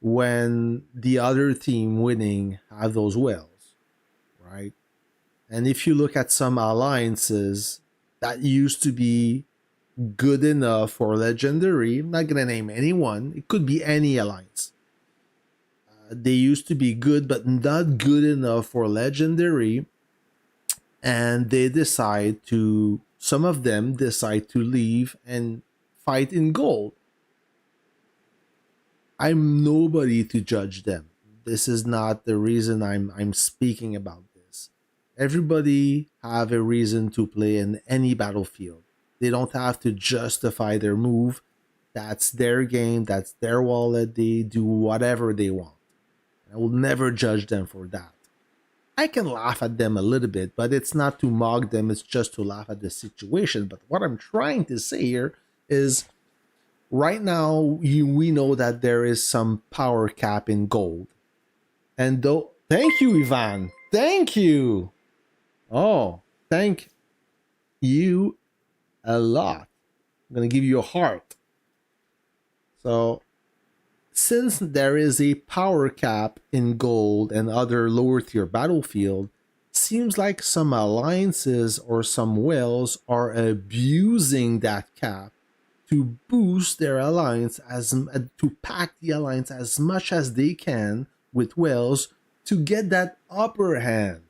when the other team winning have those whales, right? And if you look at some alliances that used to be good enough for legendary, I'm not gonna name anyone. It could be any alliance. They used to be good, but not good enough for legendary, and they decide to. Some of them decide to leave and fight in gold. I'm nobody to judge them. This is not the reason I'm speaking about this. Everybody have a reason to play in any battlefield. They don't have to justify their move. That's their game, that's their wallet. They do whatever they want. I will never judge them for that. I can laugh at them a little bit, but it's not to mock them, it's just to laugh at the situation. But what I'm trying to say here is right now we know that there is some power cap in gold. And though thank you, Ivan. Thank you. Oh, thank you a lot. I'm gonna give you a heart. So since there is a power cap in gold and other lower tier battlefield, seems like some alliances or some whales are abusing that cap to boost their alliance to pack the alliance as much as they can with whales to get that upper hand.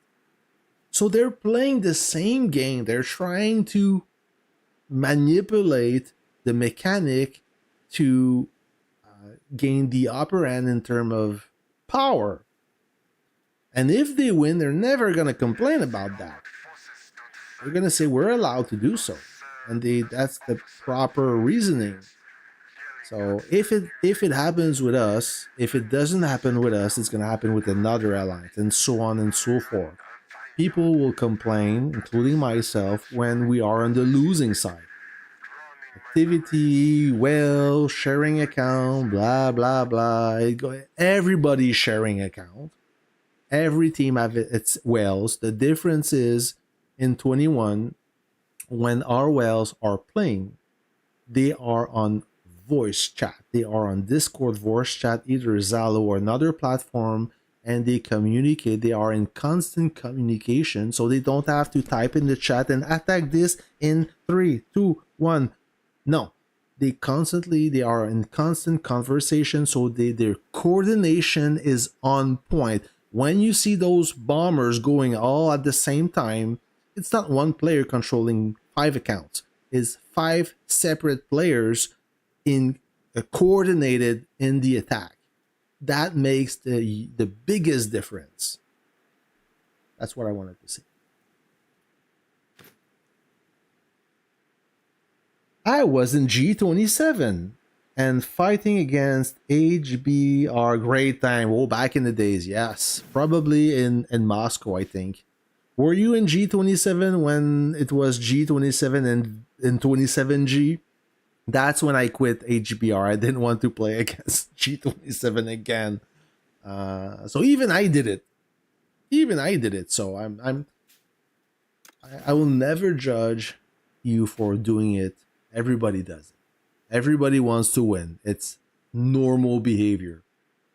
So they're playing the same game. They're trying to manipulate the mechanic to gain the upper hand in terms of power. And if they win, they're never gonna complain about that. They're gonna say we're allowed to do so, and that's the proper reasoning. So if it happens with us, if it doesn't happen with us, it's gonna happen with another alliance, and so on and so forth. People will complain, including myself, when we are on the losing side. Activity, well, sharing account, blah blah blah. Everybody's sharing account. Every team have its whales. The difference is in 21, when our whales are playing, they are on voice chat. They are on Discord voice chat, either Zalo or another platform, and they communicate. They are in constant communication, so they don't have to type in the chat and attack this in 3, 2, 1. No, they are in constant conversation, so their coordination is on point. When you see those bombers going all at the same time, it's not one player controlling 5 accounts. It's 5 separate players in coordinated in the attack. That makes the biggest difference. That's what I wanted to see. I was in G27 and fighting against HBR great time. Oh, back in the days, yes. Probably in Moscow, I think. Were you in G27 when it was G27 and in 27G? That's when I quit HBR. I didn't want to play against G27 again. So even I did it. So I will never judge you for doing it. Everybody does it. Everybody wants to win. It's normal behavior.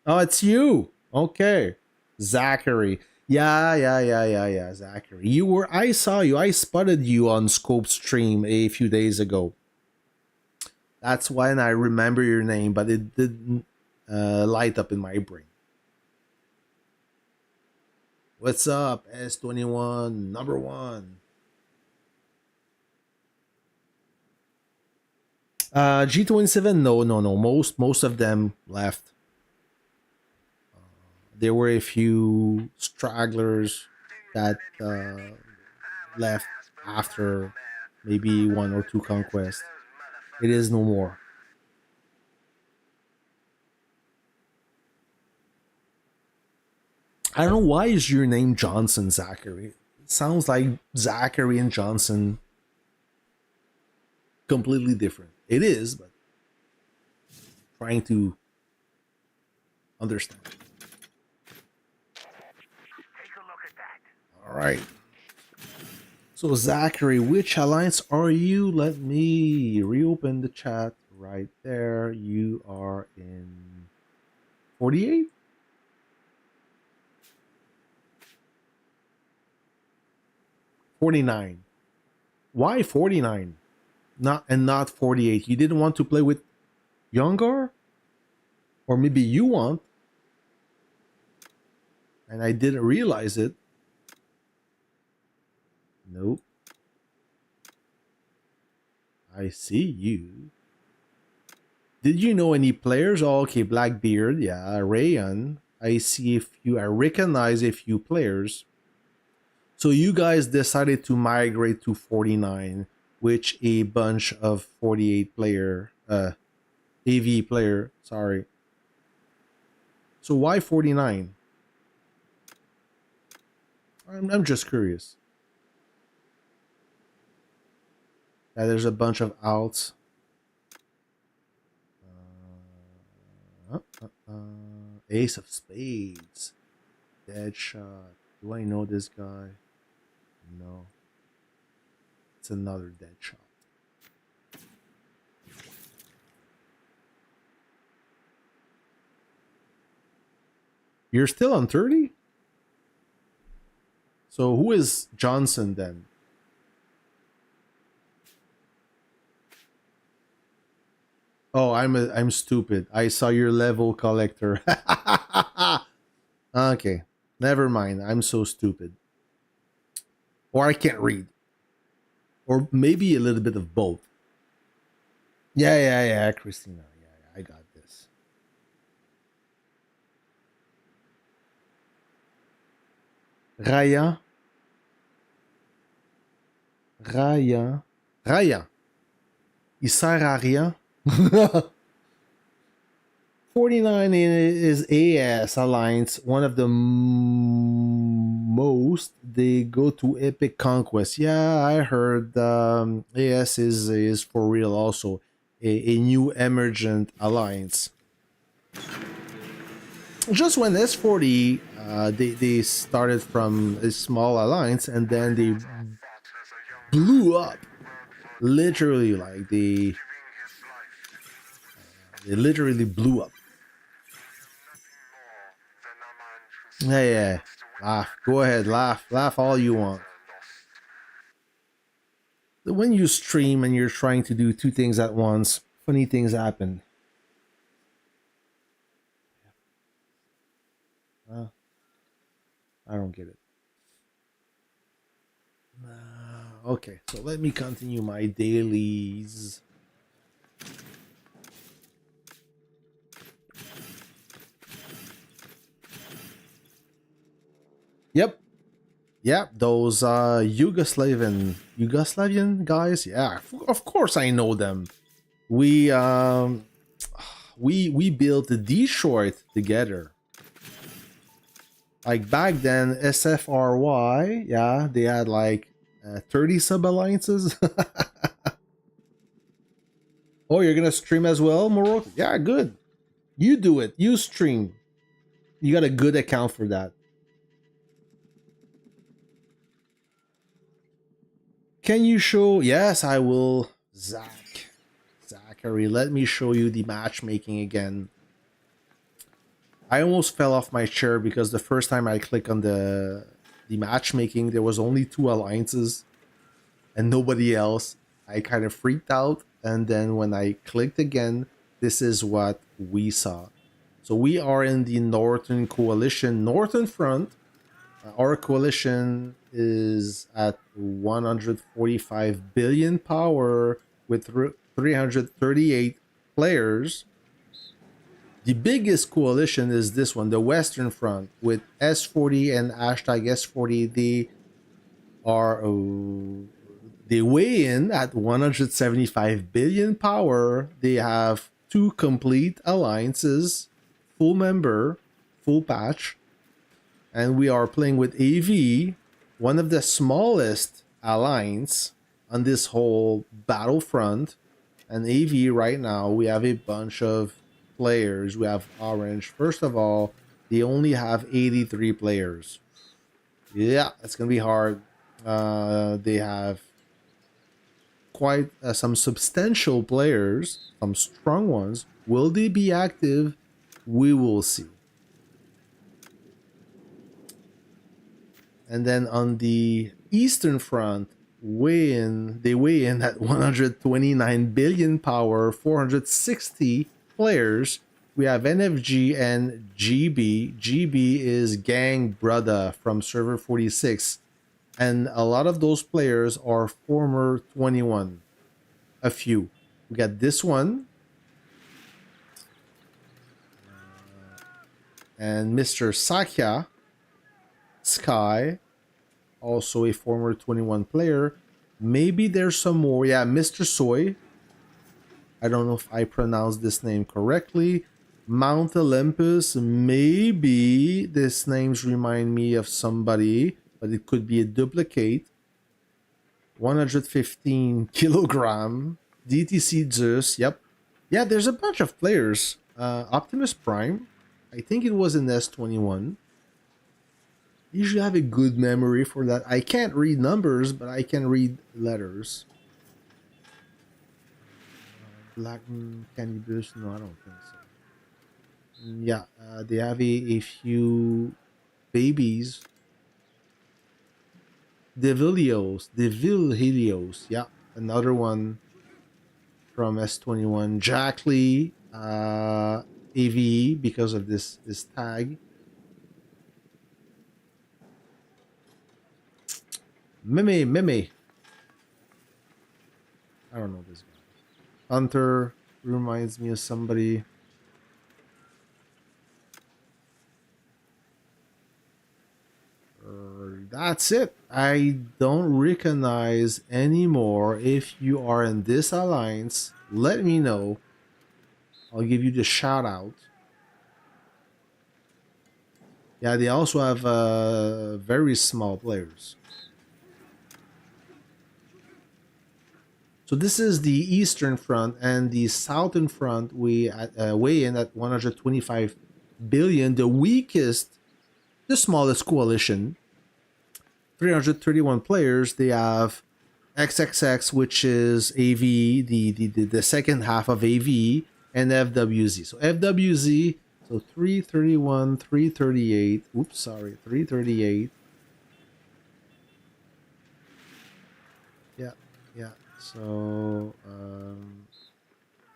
Oh, it's you. Okay. Zachary. Yeah, Zachary. I saw you. I spotted you on Scope stream a few days ago. That's when I remember your name, but it didn't light up in my brain. What's up, S21 number 1? G27, no. Most of them left. There were a few stragglers that left after maybe 1 or 2 conquests. It is no more. I don't know why is your name Johnson, Zachary. It sounds like Zachary and Johnson completely different. It is, but trying to understand. All right. So Zachary, which alliance are you? Let me reopen the chat right there. You are in 48? $49. Why 49? Not 48. You didn't want to play with Yongar? Or maybe you want. And I didn't realize it. Nope. I see you. Did you know any players? Oh, okay, Blackbeard. Yeah, Rayon. I see a few. I recognize a few players. So you guys decided to migrate to 49, which a bunch of 48 player, AV player. Sorry. So why 49? I'm just curious. Yeah, there's a bunch of outs. Ace of Spades. Deadshot. Do I know this guy? No. It's another Deadshot. You're still on 30? So who is Johnson then? Oh, I'm stupid. I saw your level collector. Okay, never mind. I'm so stupid. Or I can't read. Or maybe a little bit of both. Yeah, Christina. Yeah, I got. Raya. Raya. Raya. Il sert à rien. 49 is AS Alliance, one of the most. They go to Epic Conquest. Yeah, I heard AS is for real also. A new emergent alliance. Just when S40, they started from a small alliance and then they blew up. Literally, like they literally blew up. Yeah. Laugh. Go ahead, laugh all you want. When you stream and you're trying to do two things at once, funny things happen. I don't get it. Okay, so let me continue my dailies. Yep. Those Yugoslavian guys. Yeah, of course I know them. We built Detroit together. Like back then, SFRY, yeah, they had like 30 sub alliances. Oh, you're gonna stream as well, Morocco? Yeah, good. You do it. You stream. You got a good account for that. Can you show? Yes, I will. Zachary, let me show you the matchmaking again. I almost fell off my chair because the first time I click on the matchmaking, there was only 2 alliances and nobody else. I kind of freaked out, and then when I clicked again, this is what we saw. So we are in the Northern Coalition, Northern Front. Our coalition is at 145 billion power with 338 players. The biggest coalition is this one, the Western Front, with S40 and hashtag S40. They weigh in at 175 billion power. They have 2 complete alliances, full member, full patch. And we are playing with AV, one of the smallest alliance on this whole battlefront. And AV right now, we have a bunch of players. We have Orange. First of all, they only have 83 players. Yeah, that's going to be hard. They have quite some substantial players, some strong ones. Will they be active? We will see. And then on the Eastern Front, they weigh in at 129 billion power, 460 players. We have NFG and GB. GB is Gang Brother from server 46. And a lot of those players are former 21. A few. We got this one. And Mr. Sakya Sky, also a former 21 player. Maybe there's some more. Yeah, Mr. Soy. I don't know if I pronounced this name correctly. Mount Olympus. Maybe these names remind me of somebody, but it could be a duplicate. 115 kilogram. DTC Zeus. Yep. Yeah, there's a bunch of players. Optimus Prime. I think it was in S21. Usually have a good memory for that. I can't read numbers, but I can read letters. Black Cannabis? No, I don't think so. Yeah, they have a few babies. Devil Helios. Yeah, another one from S21. Jack Lee, AVE because of this tag. Meme. I don't know this guy. Hunter reminds me of somebody. That's it. I don't recognize anymore. If you are in this alliance, let me know. I'll give you the shout out. Yeah, they also have very small players. So this is the Eastern Front, and the Southern Front we weigh in at 125 billion. The weakest, the smallest coalition, 331 players. They have XXX, which is AV, the second half of AV, and FWZ. So FWZ, so 331, 338. Oops, sorry, 338. Yeah, yeah. So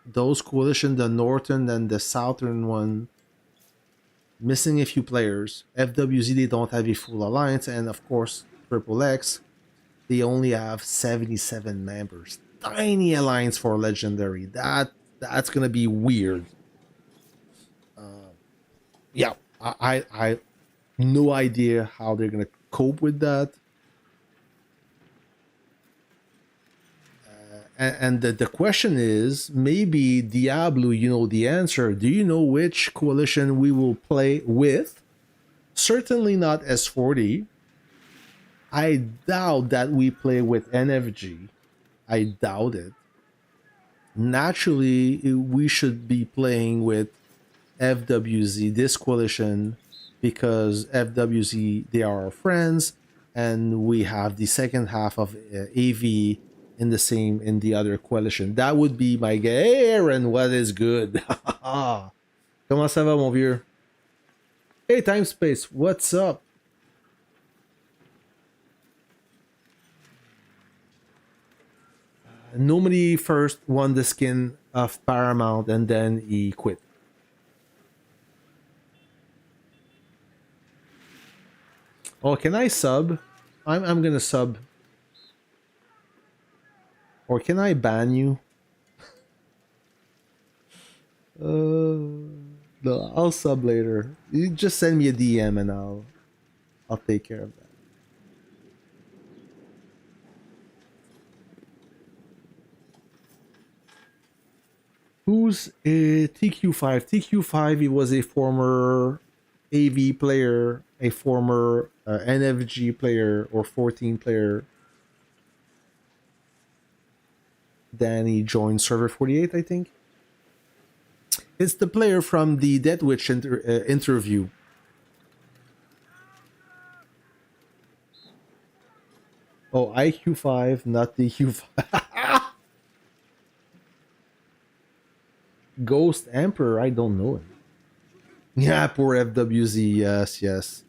those coalition, the northern and the southern one, missing a few players. FWZ, they don't have a full alliance, and of course Triple X, they only have 77 members. Tiny alliance for legendary. That's gonna be weird. Yeah, I no idea how they're gonna cope with that. And the question is, maybe Diablo, you know the answer. Do you know which coalition we will play with? Certainly not S40. I doubt that we play with NFG. I doubt it. Naturally, we should be playing with FWZ, this coalition, because FWZ, they are our friends, and we have the second half of AV in the other coalition. That would be my guess. Hey Aaron, what is good? Comment ça va, mon vieux? Hey Time Space, what's up? Nobody first won the skin of Paramount and then he quit. Oh, can I sub? I'm gonna sub. Or can I ban you? No, I'll sub later. You just send me a DM and I'll take care of that. Who's TQ5? TQ5, he was a former AV player, a former NFG player or 14 player. Then he joined Server 48, I think. It's the player from the Death Witch interview. Oh, IQ5, not DQ5. Ghost Emperor, I don't know him. Yeah, poor FWZ, yes, yes.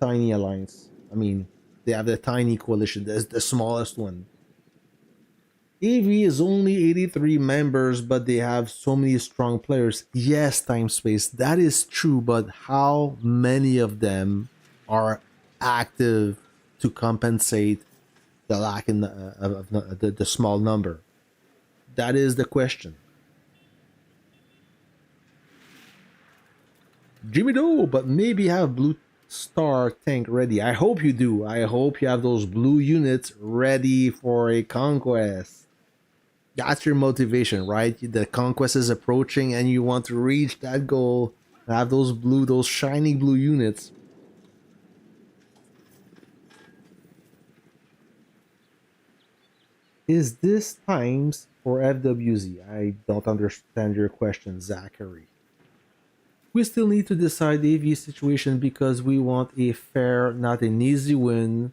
Tiny alliance. I mean, they have the tiny coalition, that's the smallest one. AV is only 83 members, but they have so many strong players. Yes, Time Space, that is true, but how many of them are active to compensate the lack in the small number? That is the question. Jimmy Doe, but maybe have Blue Star tank ready. I hope you do. I hope you have those blue units ready for a conquest. That's your motivation, right? The conquest is approaching and you want to reach that goal. Have those shiny blue units. Is this times for FWZ? I don't understand your question, Zachary. We still need to decide the AV situation because we want a fair, not an easy win.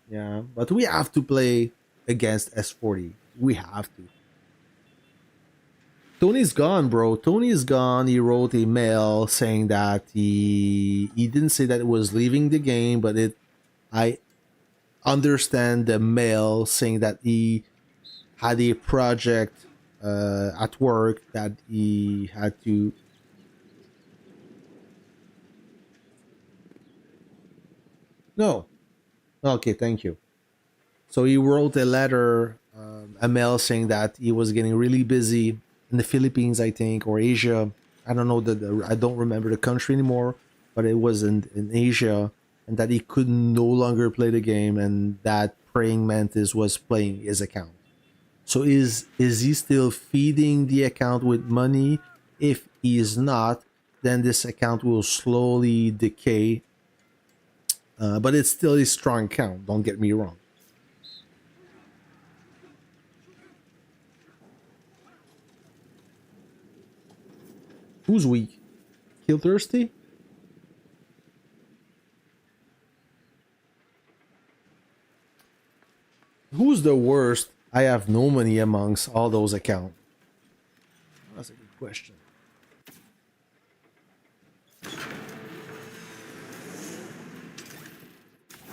Yeah, but we have to play against S40. We have to. Tony's gone, bro. Tony is gone. He wrote a mail saying that he didn't say that it was leaving the game, but I understand the mail saying that he had a project at work that he had to. No. Okay, thank you. So he wrote a letter, a mail saying that he was getting really busy in the Philippines, I think, or Asia. I don't know I don't remember the country anymore, but it was in Asia, and that he could no longer play the game, and that Praying Mantis was playing his account. So is he still feeding the account with money? If he is not, then this account will slowly decay. But it's still a strong account. Don't get me wrong. Who's weak? Kill thirsty? Who's the worst? I have no money amongst all those accounts. That's a good question.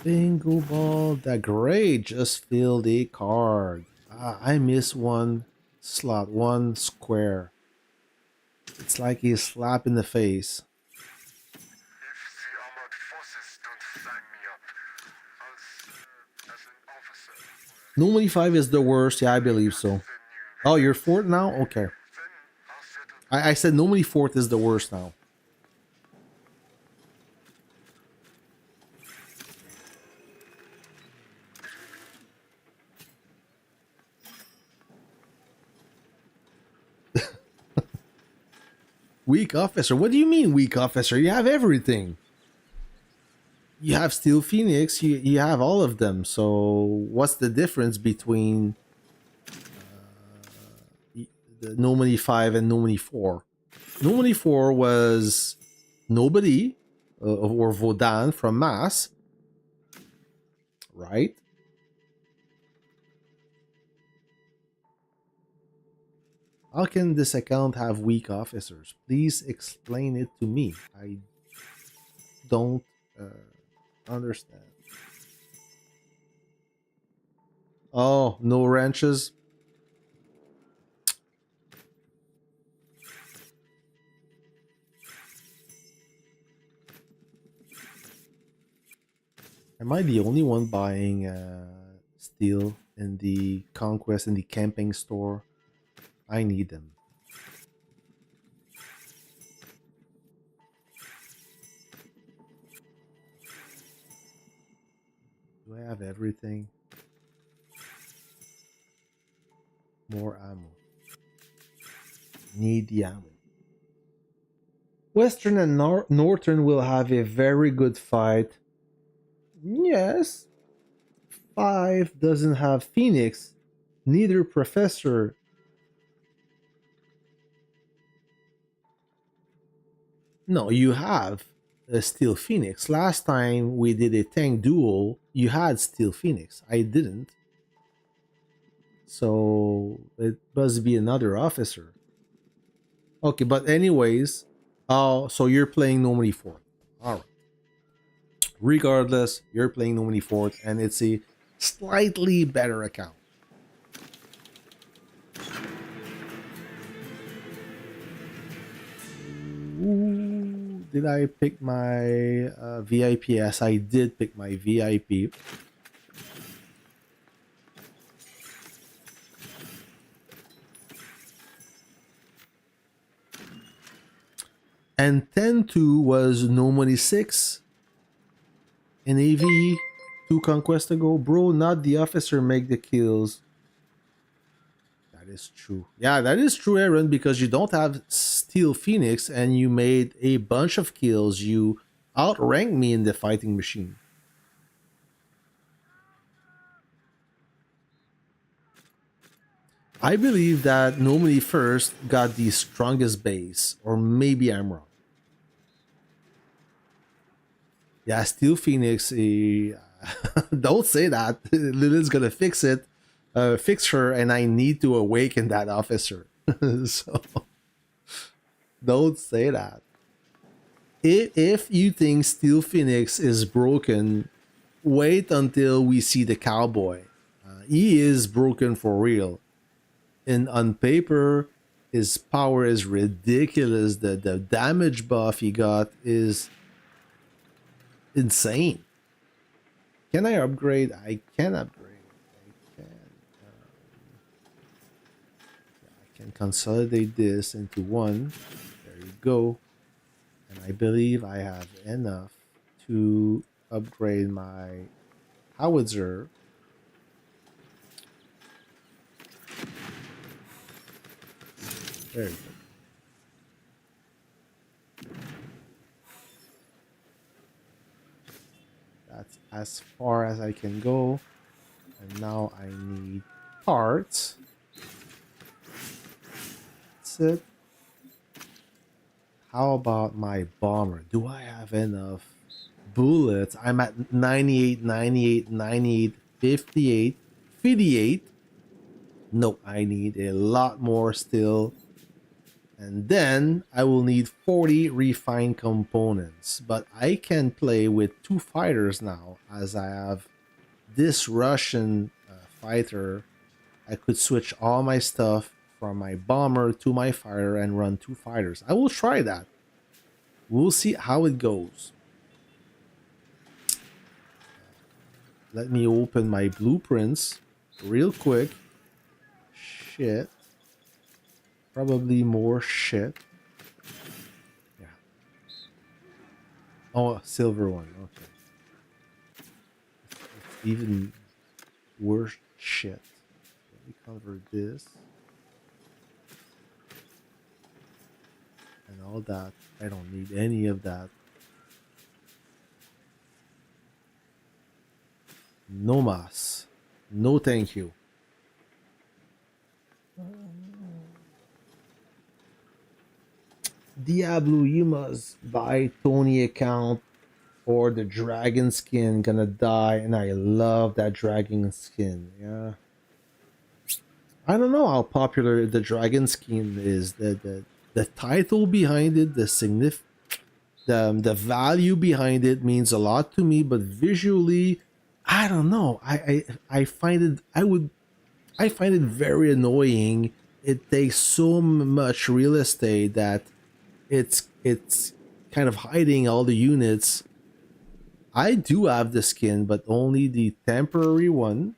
Bingo ball. That great. Just filled a card. I miss one slot, one square. It's like a slap in the face. If the armored forces don't sign me up, I'll serve as an officer. Normally 5 is the worst. Yeah, I believe so. Oh, you're 4th now? Okay. Then I'll settle I said normally 4th is the worst now. Weak officer? What do you mean weak officer? You have everything. You have Steel Phoenix, you have all of them. So what's the difference between the Normally 5 and Normally 4? Normally 4 was nobody or Vodan from Mass, right? How can this account have weak officers? Please explain it to me. I don't understand. Oh, no wrenches. Am I the only one buying steel in the conquest in the camping store? I need them. Do I have everything? More ammo. Need the ammo. Western and Northern will have a very good fight. Yes. 5 doesn't have Phoenix. Neither Professor. No, you have a Steel Phoenix. Last time we did a tank duel, you had Steel Phoenix. I didn't. So it must be another officer. Okay, but anyways, so you're playing normally 4th. All right. Regardless, you're playing normally 4th, and it's a slightly better account. Ooh, did I pick my VIP? Yes, I did pick my VIP. And 10-2 was normally 6 in AV 2 conquest ago. Bro, not the officer make the kills. That is true. Yeah, that is true, Aaron, because you don't have Steel Phoenix and you made a bunch of kills. You outranked me in the fighting machine. I believe that normally first got the strongest base, or maybe I'm wrong. Yeah, Steel Phoenix. Don't say that. Lilith's gonna fix it, fix her, and I need to awaken that officer. So don't say that. If you think Steel Phoenix is broken, wait until we see the cowboy. He is broken for real. And on paper, his power is ridiculous. The damage buff he got is insane. Can I upgrade? I can upgrade. I can consolidate this into one. There you go. And I believe I have enough to upgrade my howitzer. There you go. That's as far as I can go. And now I need parts. That's it. How about my bomber? Do I have enough bullets? I'm at 98, 98, 98, 58, 58. No, I need a lot more still. And then I will need 40 refined components. But I can play with 2 fighters now, as I have this Russian fighter. I could switch all my stuff from my bomber to my fighter and run 2 fighters. I will try that. We'll see how it goes. Let me open my blueprints real quick. Shit. Probably more shit. Yeah. Oh, silver one. Okay. It's even worse shit. Let me convert this. And all that. I don't need any of that. No mas. No thank you. Diablo, you must buy Tony account or the dragon skin gonna die, and I love that dragon skin. Yeah. I don't know how popular the dragon skin is. The title behind it, the value behind it means a lot to me, but visually, I don't know. I find it I find it very annoying. It takes so much real estate that it's kind of hiding all the units. I do have the skin, but only the temporary one,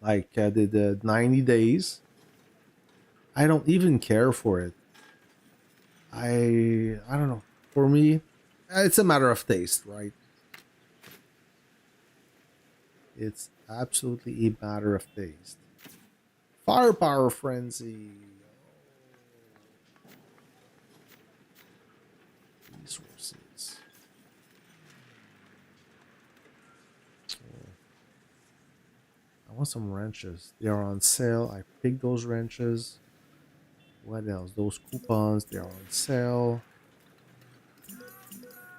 like the 90 days. I don't even care for it. I don't know. For me, it's a matter of taste, right? It's absolutely a matter of taste. Firepower frenzy. Resources. I want some wrenches. They are on sale. I picked those wrenches. What else? Those coupons, they are on sale.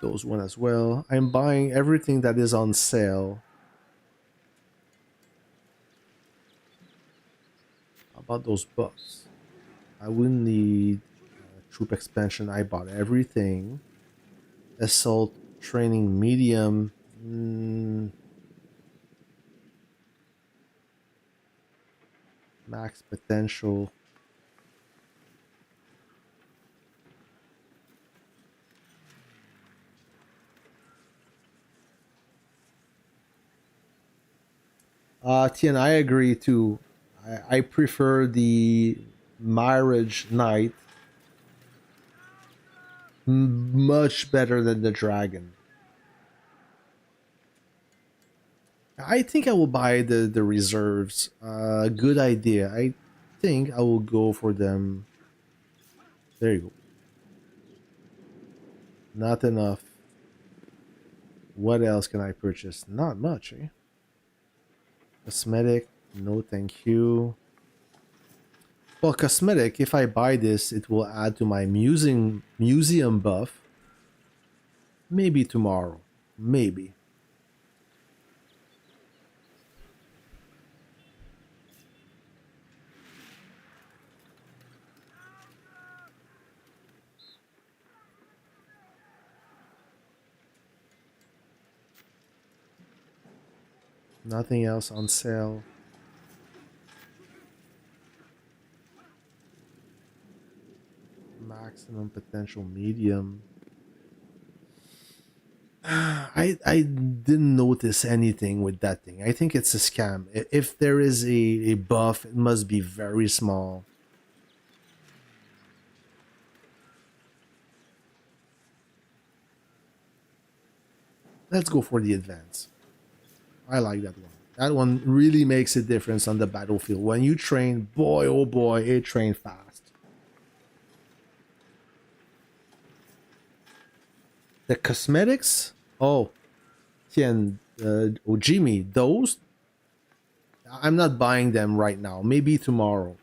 Those one as well. I'm buying everything that is on sale. How about those buffs? I wouldn't need troop expansion. I bought everything. Assault training medium. Max potential. Tien, I agree too. I prefer the Marriage Knight much better than the Dragon. I think I will buy the reserves. Good idea. I think I will go for them. There you go. Not enough. What else can I purchase? Not much, eh? Cosmetic, no thank you. Well, cosmetic, if I buy this, it will add to my museum buff. Maybe tomorrow. Maybe. Nothing else on sale. Maximum potential medium. I didn't notice anything with that thing. I think it's a scam. If there is a buff, it must be very small. Let's go for the advance. I like that one. That one really makes a difference on the battlefield. When you train, boy, oh boy, it trains fast. The cosmetics? Oh, Tian, Jimmy, those? I'm not buying them right now. Maybe tomorrow.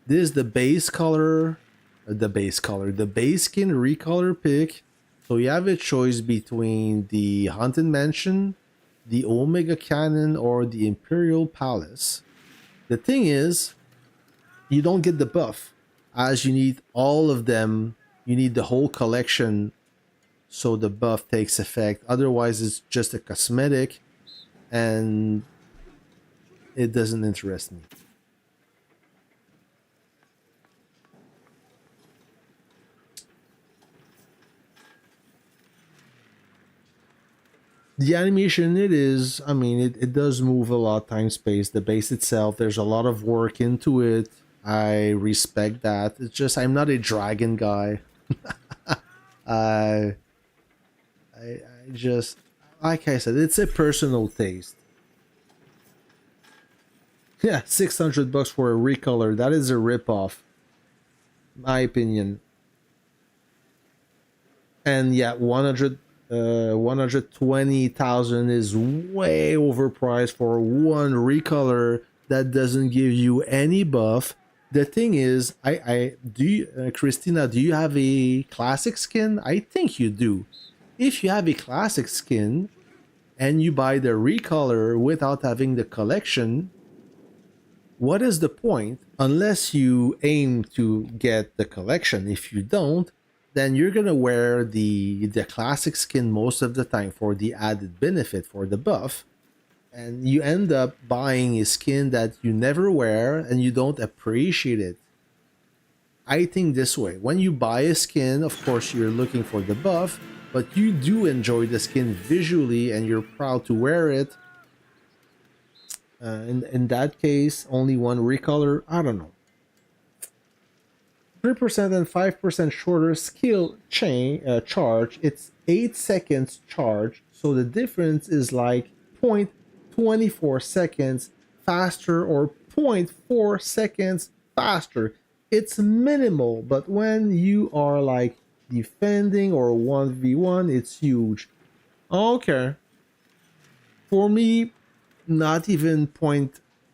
This is the base color, the base skin recolor pick. So you have a choice between the Haunted Mansion, the Omega Cannon, or the Imperial Palace. The thing is, you don't get the buff, as you need all of them. You need the whole collection so the buff takes effect. Otherwise, it's just a cosmetic, and it doesn't interest me. The animation, it is, I mean, it does move a lot, time space. The base itself, there's a lot of work into it. I respect that. It's just I'm not a dragon guy. I, I just, like I said, it's a personal taste. Yeah, $600 for a recolor. That is a ripoff, my opinion. And yeah, 120,000 is way overpriced for one recolor that doesn't give you any buff. The thing is, Christina, do you have a classic skin? I think you do. If you have a classic skin and you buy the recolor without having the collection, what is the point? Unless you aim to get the collection. If you don't, then you're gonna wear the classic skin most of the time for the added benefit for the buff, and you end up buying a skin that you never wear and you don't appreciate it. I think this way: when you buy a skin, of course you're looking for the buff, but you do enjoy the skin visually and you're proud to wear it. In that case, only one recolor. I don't know. 3% and 5% shorter skill chain charge. It's 8 seconds charge, so the difference is like 0.24 seconds faster or 0.4 seconds faster. It's minimal, but when you are like defending or 1v1, it's huge. Okay. For me, not even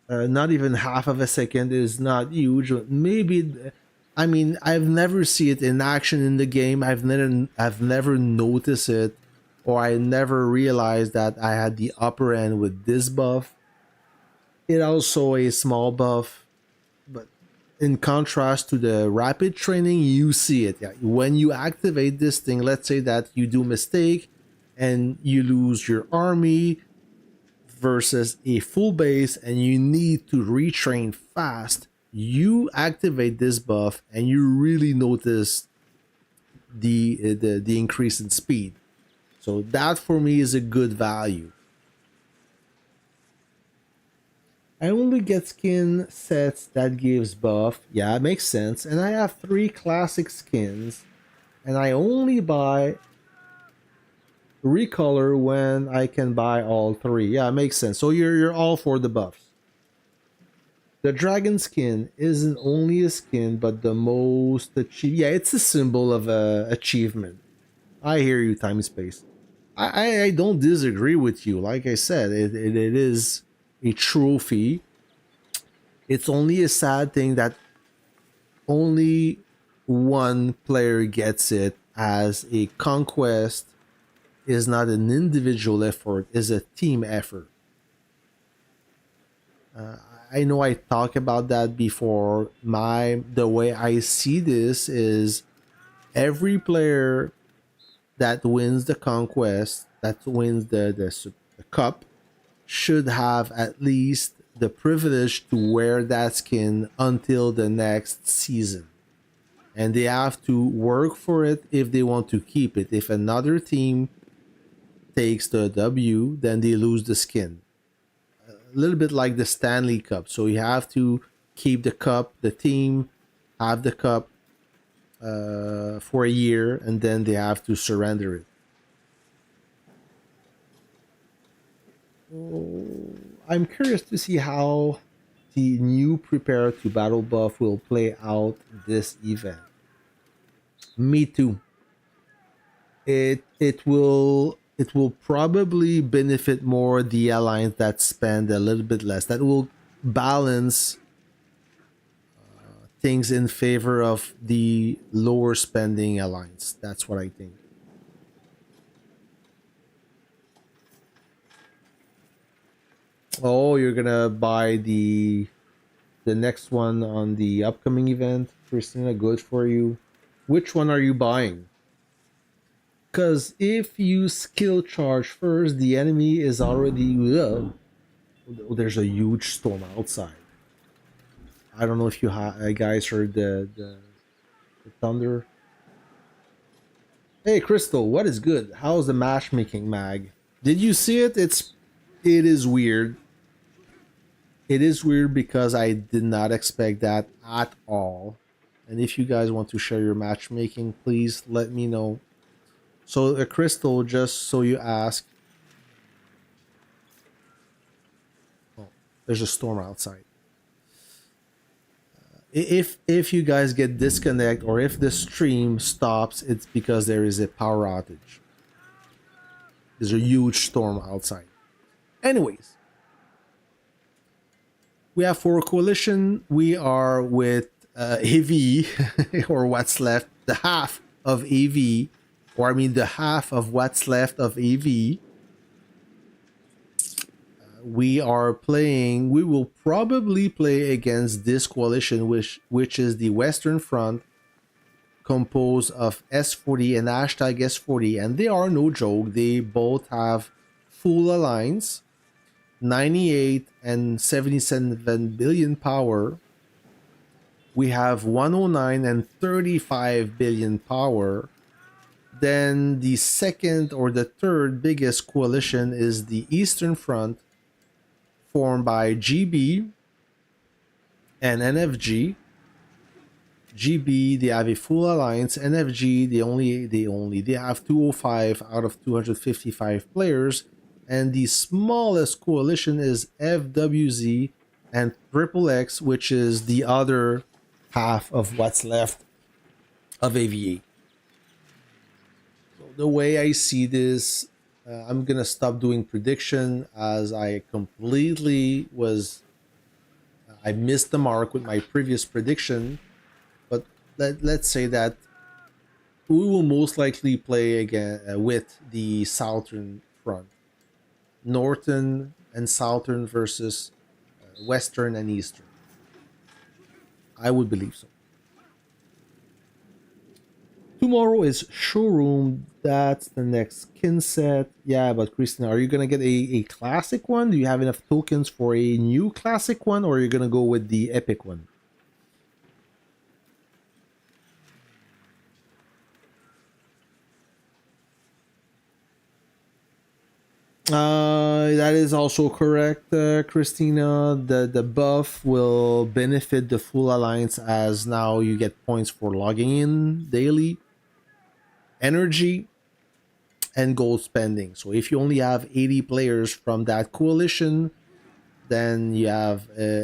not even half of a second is not huge. Maybe, I mean, I've never seen it in action in the game. I've never noticed it, or I never realized that I had the upper end with this buff. It also a small buff, but in contrast to the rapid training, you see it. Yeah, when you activate this thing, let's say that you do mistake and you lose your army versus a full base and you need to retrain fast, you activate this buff and you really notice the increase in speed. So that for me is a good value. I only get skin sets that gives buff. Yeah, it makes sense. And I have 3 classic skins, and I only buy recolor when I can buy all 3. Yeah, it makes sense. So you're all for the buffs. The dragon skin isn't only a skin, but the most achieved. Yeah, it's a symbol of achievement. I hear you, time space. I don't disagree with you. Like I said, it is a trophy. It's only a sad thing that only one player gets it, as a conquest is not an individual effort, is a team effort. I know I talked about that before. The way I see this is every player that wins the conquest, that wins the cup, should have at least the privilege to wear that skin until the next season. And they have to work for it if they want to keep it. If another team takes the W, then they lose the skin. A little bit like the Stanley Cup. So you have to keep the cup, the team have the cup for a year, and then they have to surrender it. I'm curious to see how the new prepare to battle buff will play out this event. Me too. It will probably benefit more the alliance that spend a little bit less. That will balance things in favor of the lower spending alliance. That's what I think. Oh, you're gonna buy the next one on the upcoming event, Christina. Good for you. Which one are you buying? Because if you skill charge first, the enemy is already. There's a huge storm outside. I don't know if you guys heard the thunder. Hey, Crystal, what is good? How's the matchmaking mag? Did you see it? It is weird. It is weird because I did not expect that at all. And if you guys want to share your matchmaking, please let me know. So, Crystal, just so you ask, oh, there's a storm outside. If you guys get disconnect or if the stream stops, it's because there is a power outage. There's a huge storm outside. Anyways, we have for coalition. We are with AV or what's left, the half of AV, or I mean the half of what's left of AV. We will probably play against this coalition, which is the Western Front, composed of S40 and hashtag S40, and they are no joke. They both have full alliance, 98 and 77 billion power. We have 109 and 35 billion power. Then the second or the third biggest coalition is the Eastern Front, formed by GB and NFG. GB, they have a full alliance. NFG, they have 205 out of 255 players, and the smallest coalition is FWZ and Triple X, which is the other half of what's left of AVA. So the way I see this, I'm gonna stop doing prediction as I missed the mark with my previous prediction. But let's say that we will most likely play again with the Southern Front, Northern and Southern versus Western and Eastern. I would believe so. Tomorrow is showroom. That's the next skin set. Yeah, but Christina, are you gonna get a classic one? Do you have enough tokens for a new classic one, or are you gonna go with the epic one? That is also correct, Christina. The buff will benefit the full alliance as now you get points for logging in daily, energy, and gold spending. So if you only have 80 players from that coalition, then you have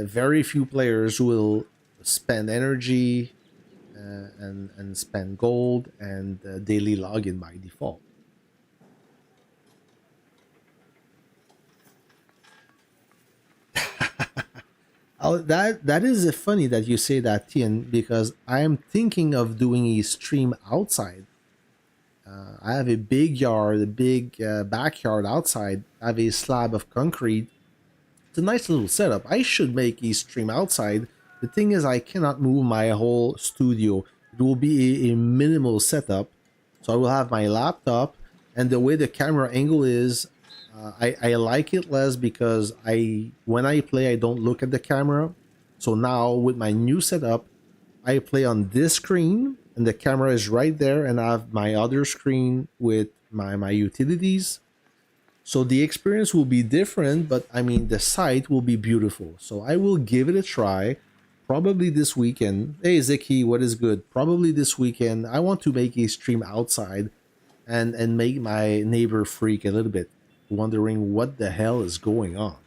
very few players who will spend energy and spend gold and daily login by default. That is funny that you say that, Tian, because I am thinking of doing a stream outside. I have a big yard, a big backyard outside. I have a slab of concrete. It's a nice little setup. I should make a stream outside. The thing is, I cannot move my whole studio. It will be a minimal setup. So I will have my laptop, and the way the camera angle is, I like it less because when I play, I don't look at the camera. So now with my new setup, I play on this screen and the camera is right there, and I have my other screen with my utilities. So the experience will be different, but I mean, the site will be beautiful. So I will give it a try. Probably this weekend. Hey, Ziki, what is good? Probably this weekend. I want to make a stream outside and make my neighbor freak a little bit, wondering what the hell is going on.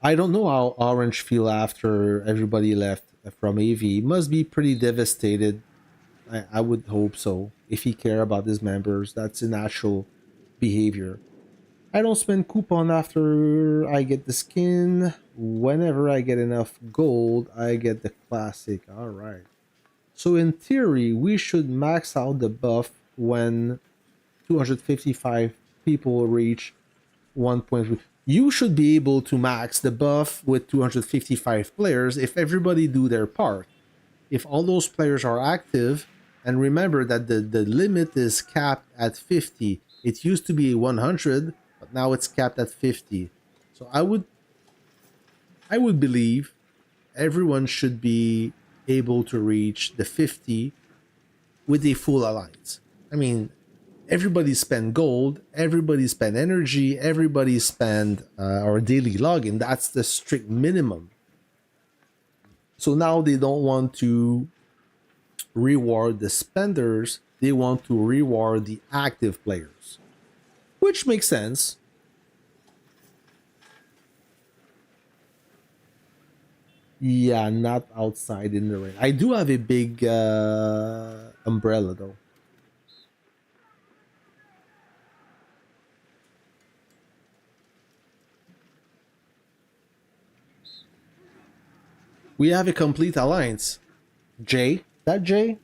I don't know how Orange feel after everybody left from AV. Must be pretty devastated. I would hope so. If he care about his members, that's a natural behavior. I don't spend coupon after I get the skin. Whenever I get enough gold, I get the classic. All right. So in theory, we should max out the buff when 255 people reach 1.3. You should be able to max the buff with 255 players if everybody do their part. If all those players are active, and remember that the limit is capped at 50. It used to be 100, but now it's capped at 50. So I would believe everyone should be able to reach the 50 with a full alliance. I mean, everybody spend gold, everybody spend energy, everybody spend our daily login. That's the strict minimum. So now they don't want to reward the spenders, they want to reward the active players, which makes sense. Yeah, not outside in the rain. I do have a big umbrella though. We have a complete alliance. J, that J?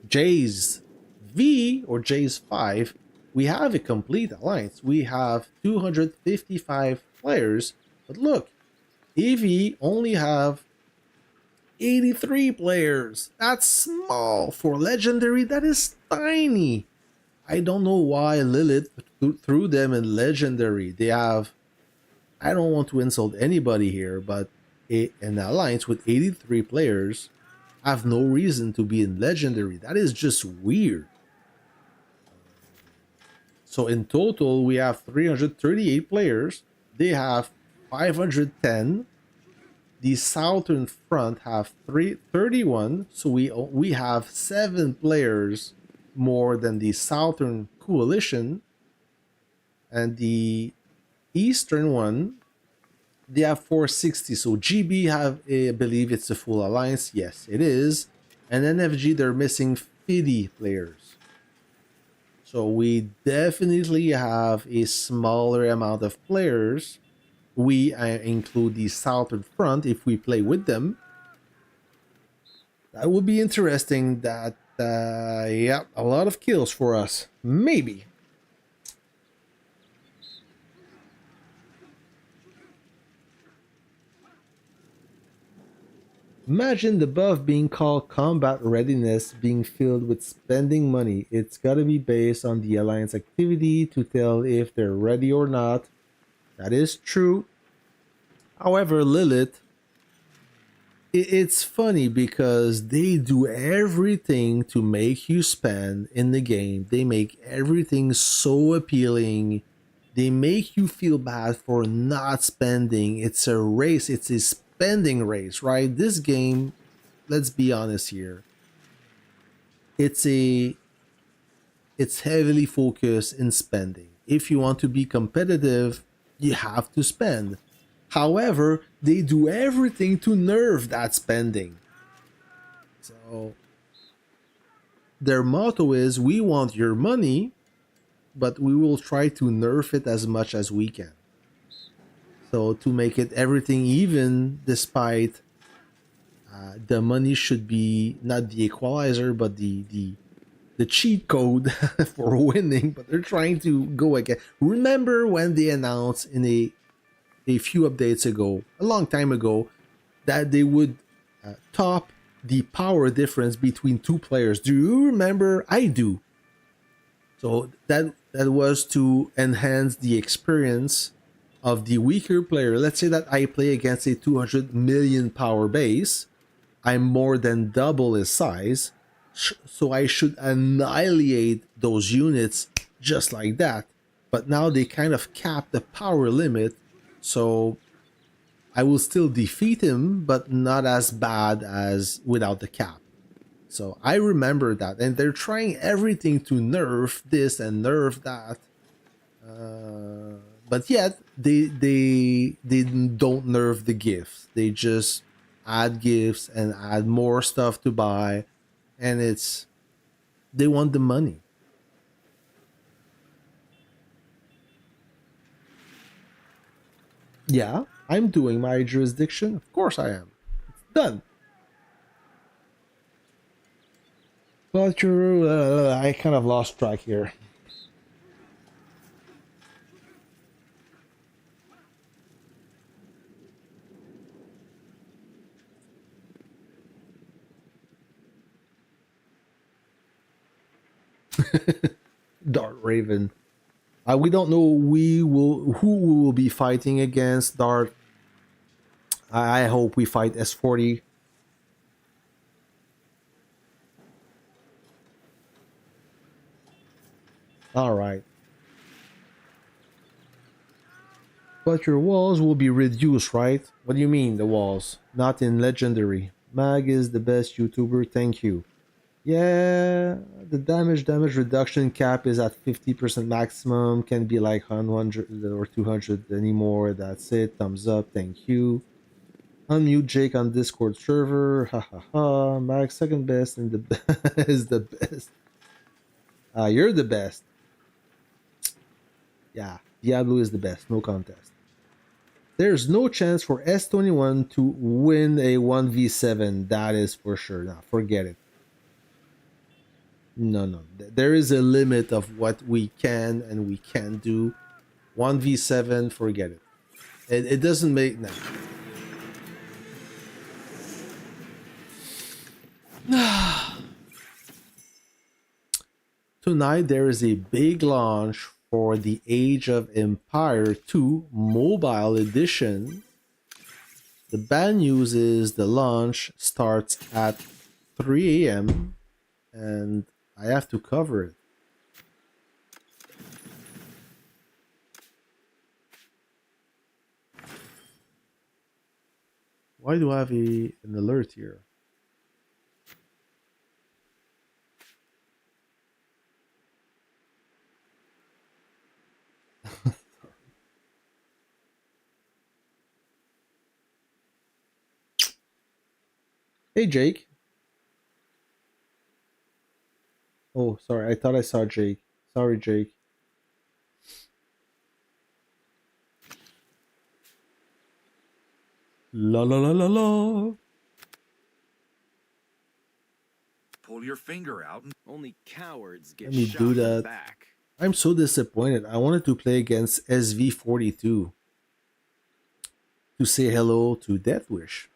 J's V or J's 5, we have a complete alliance. We have 255 players, but look, EV only have 83 players. That's small. For legendary, that is tiny. I don't know why Lilith threw them in legendary. They have, I don't want to insult anybody here, but an alliance with 83 players have no reason to be in legendary. That is just weird. So in total, we have 338 players. They have 510. The southern front have 331. So we have 7 players more than the southern coalition. And the eastern one, they have 460. So GB have, I believe it's the full alliance. Yes, it is. And NFG, they're missing 50 players. So we definitely have a smaller amount of players. We include the southern front if we play with them. That would be interesting. That, yeah, a lot of kills for us. Maybe. Imagine the buff being called combat readiness being filled with spending money. It's gotta be based on the alliance activity to tell if they're ready or not. That is true. However, Lilith, it's funny because they do everything to make you spend in the game. They make everything so appealing. They make you feel bad for not spending. It's a race. It's a spending race, right? This game, let's be honest here. It's heavily focused in spending. If you want to be competitive, you have to spend. However, they do everything to nerf that spending. So their motto is, we want your money, but we will try to nerf it as much as we can. So to make it everything even, despite the money should be not the equalizer, but the cheat code for winning. But they're trying to go again. Remember when they announced in a few updates ago, a long time ago, that they would top the power difference between two players? Do you remember? I do. So that was to enhance the experience of the weaker player. Let's say that I play against a 200 million power base. I'm more than double his size. So I should annihilate those units just like that. But now they kind of cap the power limit. So I will still defeat him, but not as bad as without the cap. So I remember that. And they're trying everything to nerf this and nerf that. but yet they don't nerf the gifts. They just add gifts and add more stuff to buy, and it's they want the money. Yeah, I'm doing my jurisdiction. Of course I am. It's done. But I kind of lost track here. Dart Raven. We don't know who we will be fighting against. Dart. I hope we fight S40. All right. But your walls will be reduced, right? What do you mean, the walls? Not in Legendary. Mag is the best YouTuber, thank you. Yeah, the damage reduction cap is at 50% maximum. Can be like 100 or 200 anymore. That's it. Thumbs up, thank you. Unmute Jake on Discord server. Ha ha ha. Mag second best and the is the best. You're the best. Yeah, Diablo is the best. No contest. There's no chance for S21 to win a 1v7. That is for sure. Now, forget it. No. There is a limit of what we can and we can't do. 1v7, forget it. It doesn't make... No. Tonight there is a big launch for the Age of Empire 2 Mobile Edition. The bad news is the launch starts at 3 a.m. and I have to cover it. Why do I have an alert here? Hey, Jake. Oh, sorry. I thought I saw Jake. Sorry, Jake. La la la la la. Pull your finger out and Only cowards get Let me shot do in the that. back. I'm so disappointed. I wanted to play against SV42 to say hello to Deathwish.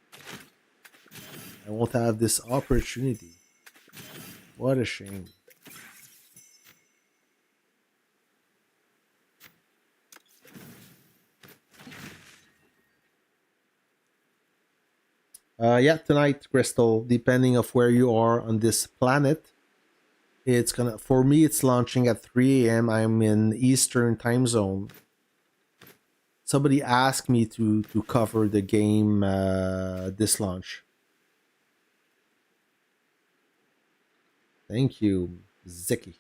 I won't have this opportunity. What a shame. Yeah, tonight, Crystal, depending of where you are on this planet, it's gonna, for me, it's launching at 3 a.m. I'm in Eastern time zone. Somebody asked me to cover the game this launch. Thank you, Zeki.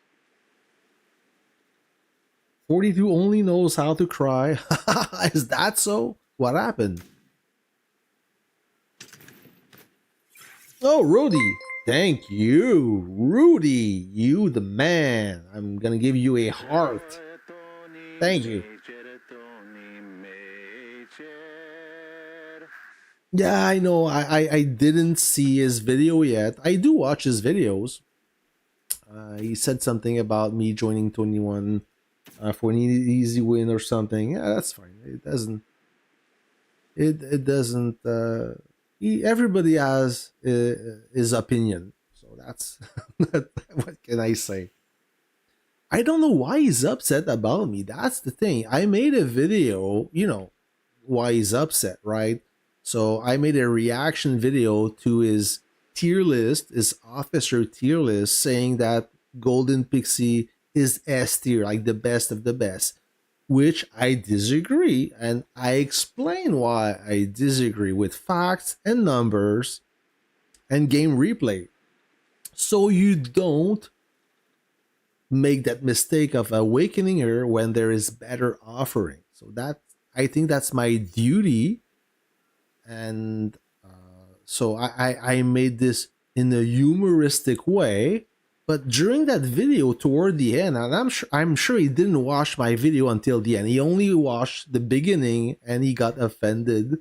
42 only knows how to cry. Is that so? What happened? Oh, Rudy. Thank you, Rudy. You the man. I'm gonna give you a heart. Thank you. Yeah, I know. I didn't see his video yet. I do watch his videos. He said something about me joining 21 for an easy win or something. Yeah, that's fine. It doesn't. It doesn't. Everybody has his opinion, so that's what can I say. I don't know why he's upset about me. That's the thing. I made a video, why he's upset, right? So I made a reaction video to his tier list, his officer tier list, saying that Golden Pixie is S tier, like the best of the best, which I disagree. And I explain why I disagree with facts and numbers and game replay. So you don't make that mistake of awakening her when there is better offerings. So that, I think that's my duty, and so I made this in a humoristic way. But during that video, toward the end, and I'm sure he didn't watch my video until the end. He only watched the beginning, and he got offended.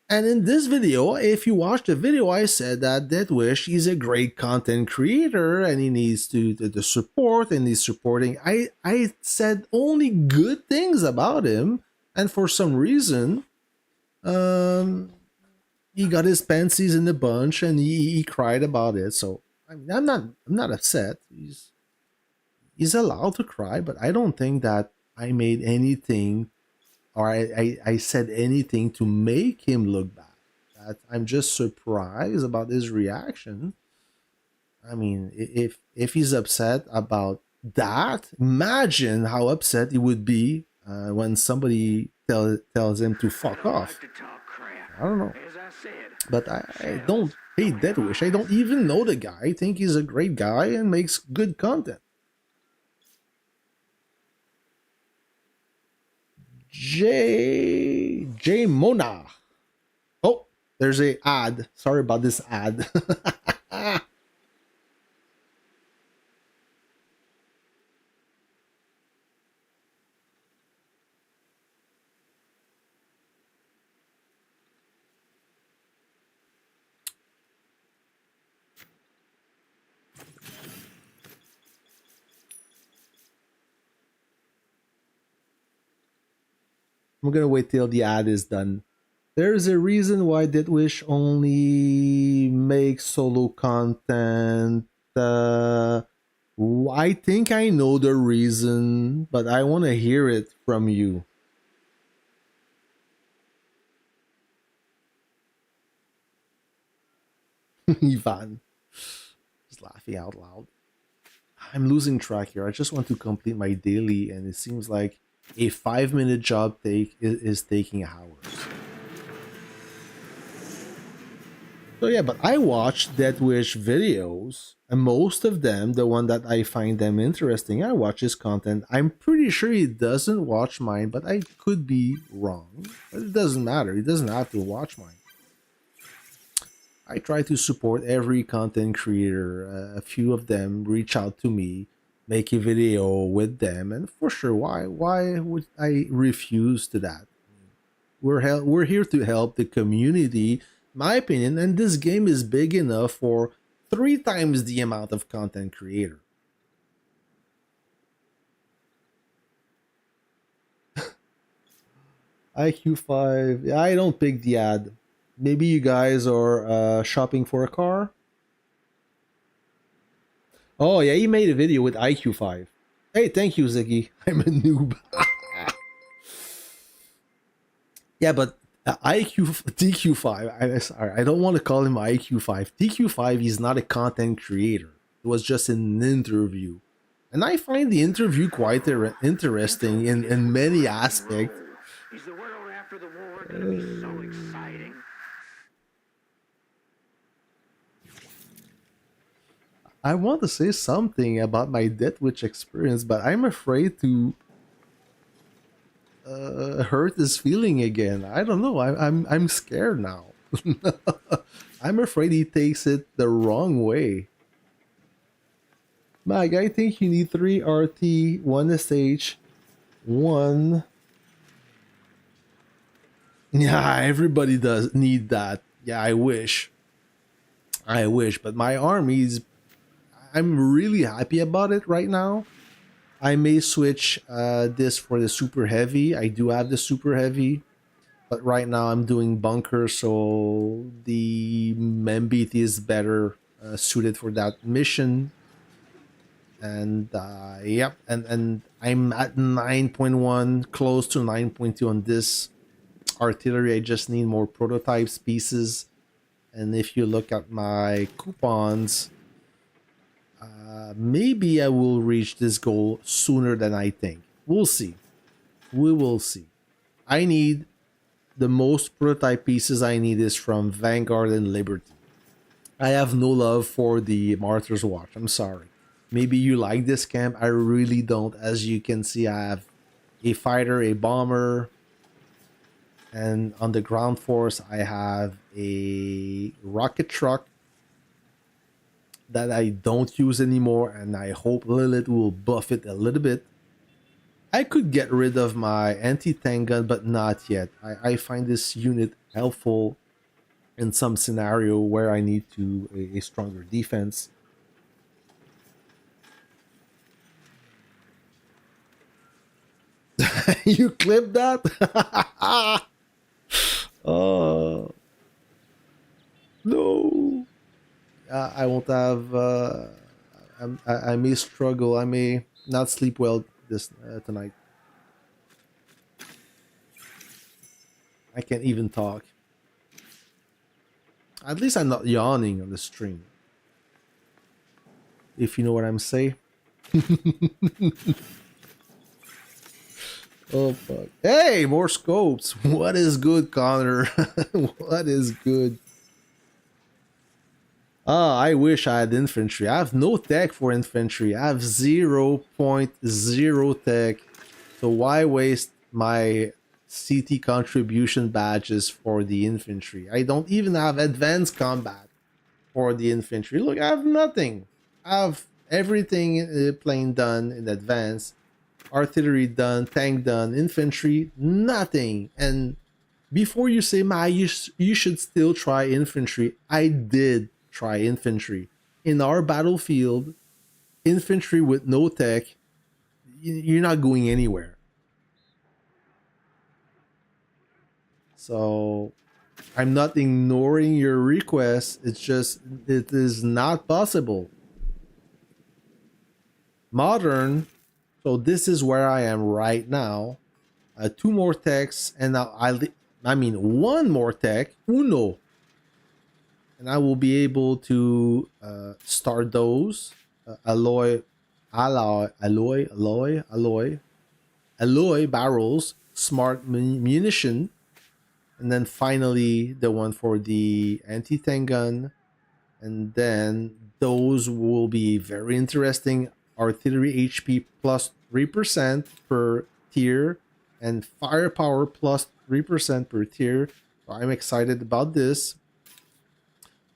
And in this video, if you watch the video, I said that Deadwish is a great content creator and he needs to the support, and he's supporting. I said only good things about him, and for some reason, he got his panties in a bunch and he cried about it. So I mean, I'm not upset. He's allowed to cry, but I don't think that I made anything, or I said anything to make him look bad. That I'm just surprised about his reaction. I mean, if he's upset about that, imagine how upset he would be when somebody tells him to fuck off. I don't know, but I don't hate Deadwish. I don't even know the guy. I think he's a great guy and makes good content. J Mona. Oh, there's a ad. Sorry about this ad. I'm gonna wait till the ad is done. There's a reason why Deadwish only makes solo content. I think I know the reason, but I want to hear it from you. Ivan is laughing out loud. I'm losing track here. I just want to complete my daily, and it seems like a 5-minute job is taking hours. So yeah, but I watch Deadwish videos, and most of them, the one that I find them interesting, I watch his content. I'm pretty sure he doesn't watch mine, but I could be wrong. But it doesn't matter. He doesn't have to watch mine. I try to support every content creator. A few of them reach out to me, make a video with them, and for sure, why would I refuse to that? We're here to help the community, my opinion, and this game is big enough for 3 times the amount of content creator. IQ5. Yeah, I don't pick the ad. Maybe you guys are shopping for a car. Oh yeah, he made a video with IQ5. Hey, thank you, Ziggy. I'm a noob. Yeah, but TQ5. I don't want to call him IQ5. TQ5 is not a content creator. It was just an interview, and I find the interview quite interesting in many aspects. Is the world after the war going to be so exciting? I want to say something about my Deathwitch experience, but I'm afraid to hurt his feeling again. I don't know. I'm scared now. I'm afraid he takes it the wrong way. Mag, I think you need 3 RT, 1 SH, 1. Yeah, everybody does need that. Yeah, I wish. But my army's, I'm really happy about it right now. I may switch this for the super heavy. I do have the super heavy, but right now I'm doing bunker, so the MBT is better suited for that mission. And yep, and I'm at 9.1, close to 9.2 on this artillery. I just need more prototypes pieces, and if you look at my coupons, maybe I will reach this goal sooner than I think. We'll see. We will see. I need the most prototype pieces I need is from Vanguard and Liberty. I have no love for the Martyr's Watch. I'm sorry. Maybe you like this camp. I really don't. As you can see, I have a fighter, a bomber, and on the ground force, I have a rocket truck that I don't use anymore, and I hope Lilith will buff it a little bit. I could get rid of my anti-tank gun, but not yet. I find this unit helpful in some scenario where I need to a stronger defense. You clip that? Oh no! I won't have. I may struggle. I may not sleep well this tonight. I can't even talk. At least I'm not yawning on the stream. If you know what I'm saying. Oh fuck! Hey, more scopes. What is good, Connor? What is good? Ah, I wish I had infantry. I have no tech for infantry. I have 0.0 tech. So why waste my CT contribution badges for the infantry? I don't even have advanced combat for the infantry. Look, I have nothing. I have everything plain done in advance. Artillery done, tank done, infantry, nothing. And before you say, Ma, you should still try infantry, I did try infantry. In our battlefield, infantry with no tech, you're not going anywhere. So I'm not ignoring your request. It's just, it is not possible. Modern, so this is where I am right now. 2 more techs, and now I mean 1 more tech, uno, and I will be able to start those alloy barrels, smart munition, and then finally the one for the anti-tank gun, and then those will be very interesting. Artillery HP plus 3% per tier, and firepower plus 3% per tier. So I'm excited about this.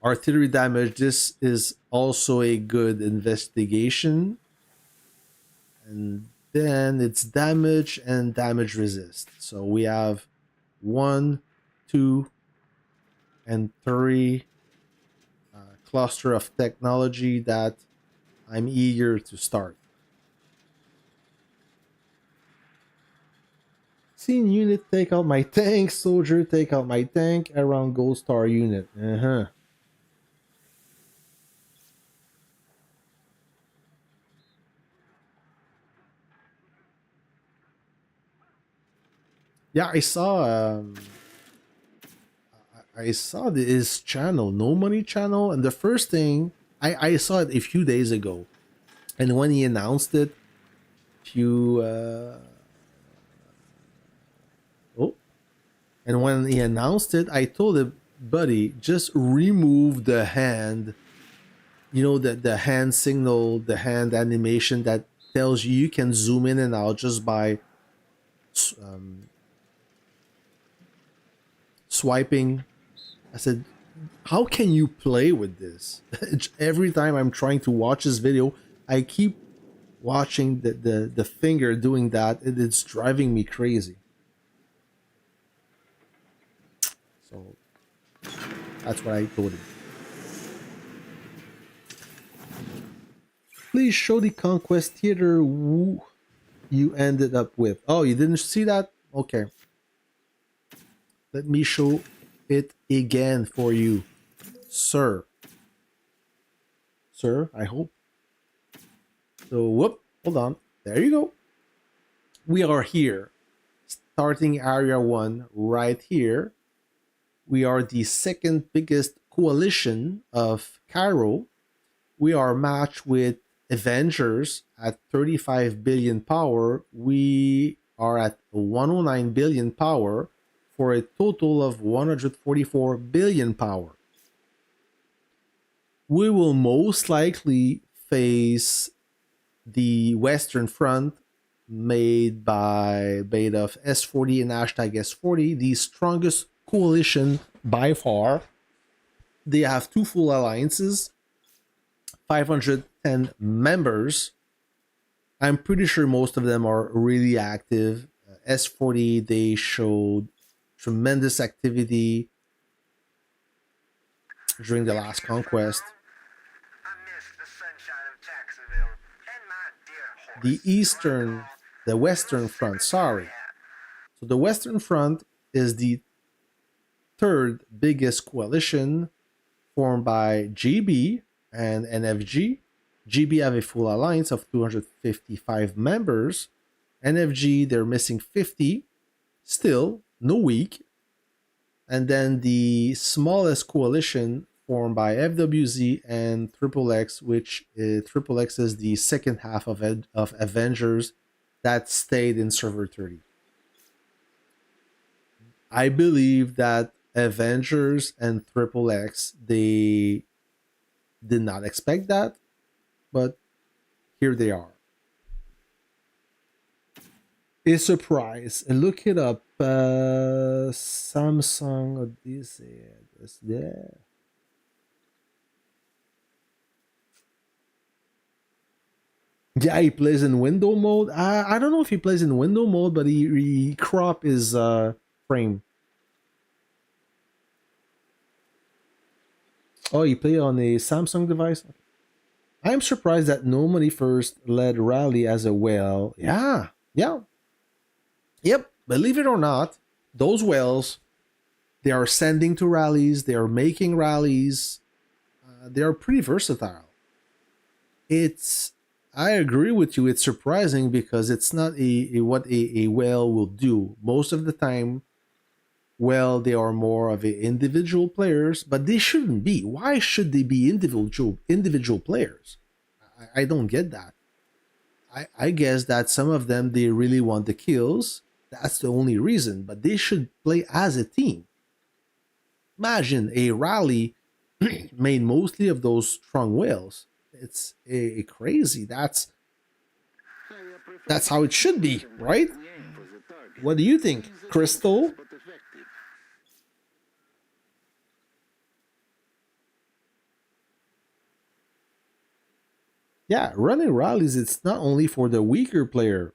Artillery damage, this is also a good investigation. And then it's damage and damage resist. So we have 1, 2, and 3 cluster of technology that I'm eager to start. Seen unit take out my tank, soldier take out my tank, around gold star unit. Yeah, I saw I saw his channel, No Money channel, and the first thing I saw it a few days ago, and when he announced it, few oh, and when he announced it, I told him, buddy, just remove the hand. You know, the hand signal, the hand animation that tells you you can zoom in and out just by swiping. I said, how can you play with this? Every time I'm trying to watch this video, I keep watching the finger doing that, and it's driving me crazy. So that's what I told him. Please show the conquest theater who you ended up with. Oh, you didn't see that? Okay. Let me show it again for you, sir. Sir, I hope. So, whoop, hold on. There you go. We are here. Starting area 1 right here. We are the second biggest coalition of Cairo. We are matched with Avengers at 35 billion power. We are at 109 billion power for a total of 144 billion power. We will most likely face the Western Front made by Beta of S40 and hashtag S40, the strongest coalition by far. They have 2 full alliances, 510 members. I'm pretty sure most of them are really active. S40, they showed tremendous activity during the last conquest. I miss the sunshine of Jacksonville and my dear The horse. the Western Front, sorry. So the Western Front is the third biggest coalition, formed by GB and NFG. GB have a full alliance of 255 members. NFG, they're missing 50. Still, no weak. And then the smallest coalition formed by FWZ and Triple X, which Triple X is the second half of Avengers that stayed in server 30. I believe that Avengers and Triple X, they did not expect that, but here they are. A surprise. Look it up. Samsung Odyssey. This there. Yeah, he plays in window mode. I don't know if he plays in window mode, but he crop his frame. Oh, you play on a Samsung device? I'm surprised that nobody first led rally as a whale. Yeah. Yep. Believe it or not, those whales, they are sending to rallies. They are making rallies. They are pretty versatile. I agree with you. It's surprising because it's not what a whale will do. Most of the time, well, they are more of a individual players, but they shouldn't be. Why should they be individual players? I don't get that. I guess that some of them, they really want the kills. That's the only reason, but they should play as a team. Imagine a rally made mostly of those strong whales. It's a crazy. That's how it should be, right? What do you think, Crystal? Yeah, running rallies, it's not only for the weaker player.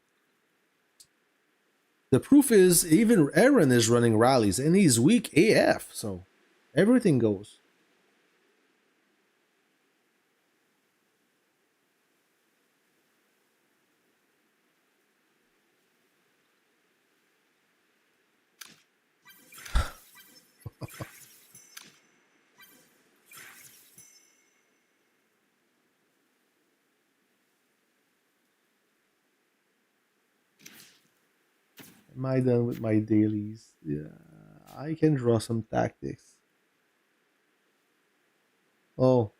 The proof is even Aaron is running rallies and he's weak AF, so everything goes. Am I done with my dailies? Yeah, I can draw some tactics. Oh,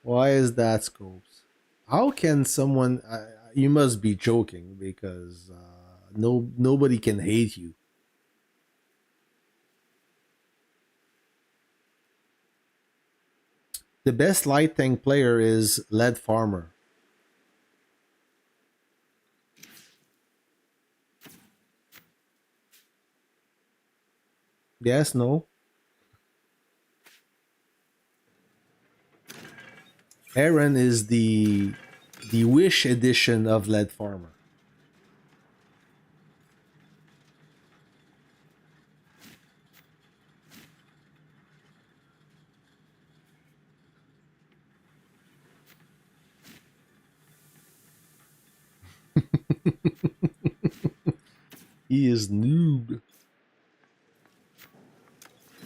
why is that scopes? How can someone? You must be joking because nobody can hate you. The best light tank player is Lead Farmer. Yes, no. Aaron is the Wish edition of Lead Farmer. He is noob.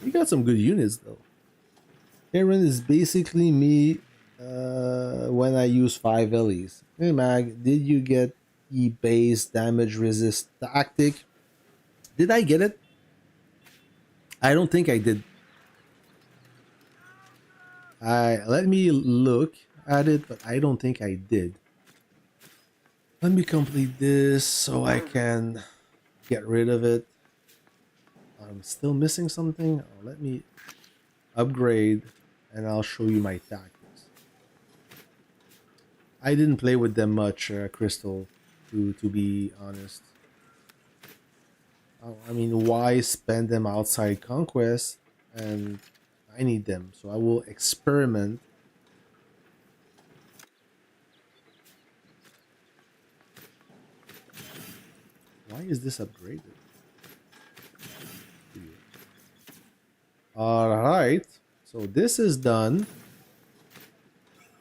He got some good units though. Aaron is basically me when I use 5 Ellie's. Hey Mag, did you get the base damage resist tactic? Did I get it? I don't think I did. Let me look at it, but I don't think I did. Let me complete this so I can get rid of it. I'm still missing something. Let me upgrade and I'll show you my tactics. I didn't play with them much, Crystal, to be honest. I mean, why spend them outside Conquest? And I need them, so I will experiment. Why is this upgraded? All right, so this is done.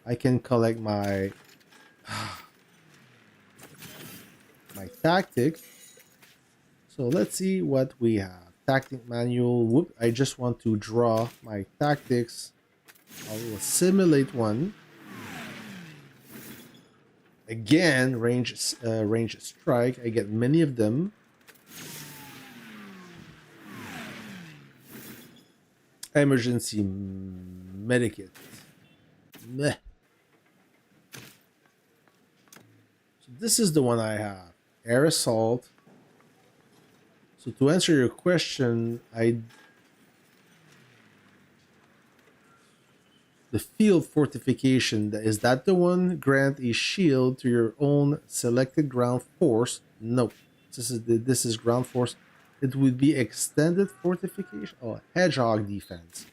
I can collect my my tactic. So let's see what we have. Tactic manual. Whoop! I just want to draw my tactics. I will simulate one. Again, range strike. I get many of them. Emergency medikit. Meh. So this is the one I have. Air assault. So to answer your question, the field fortification, is that the one? Grant a shield to your own selected ground force. No, this is ground force. It would be extended fortification. Oh, hedgehog defense.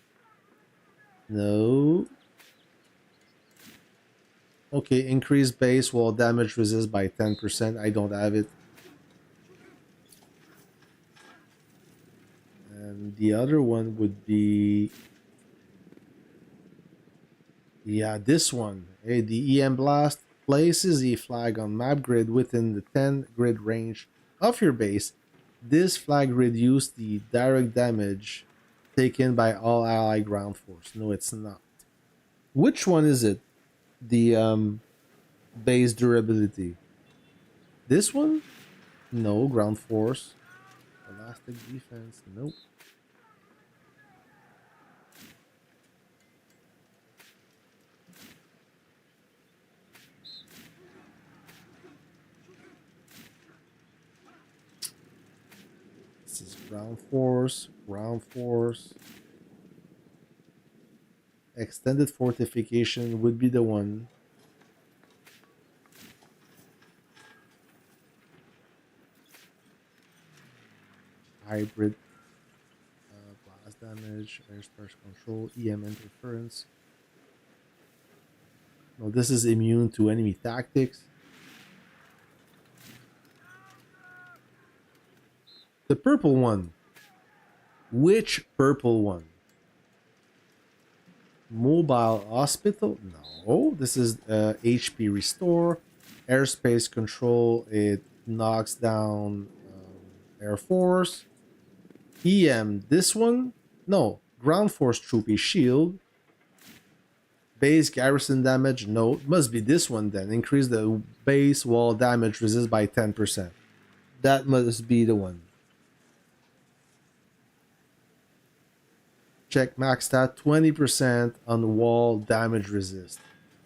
No. Okay, increase base wall damage resist by 10%. I don't have it. And the other one would be, yeah, this one. Hey, the EM Blast places a flag on map grid within the 10 grid range of your base. This flag reduces the direct damage taken by all ally ground force. No, it's not. Which one is it? The base durability. This one? No, ground force. Elastic defense. Nope. This is ground force. Ground force. Extended fortification would be the one. Hybrid blast damage, airspace control, EM interference. No, this is immune to enemy tactics. The purple one. Which purple one? Mobile hospital? No, this is HP restore, airspace control. It knocks down air force. EM. This one? No, ground force troop is shield. Base garrison damage? No, it must be this one then. Increase the base wall damage resist by 10%. That must be the one. Check max stat 20% on wall damage resist.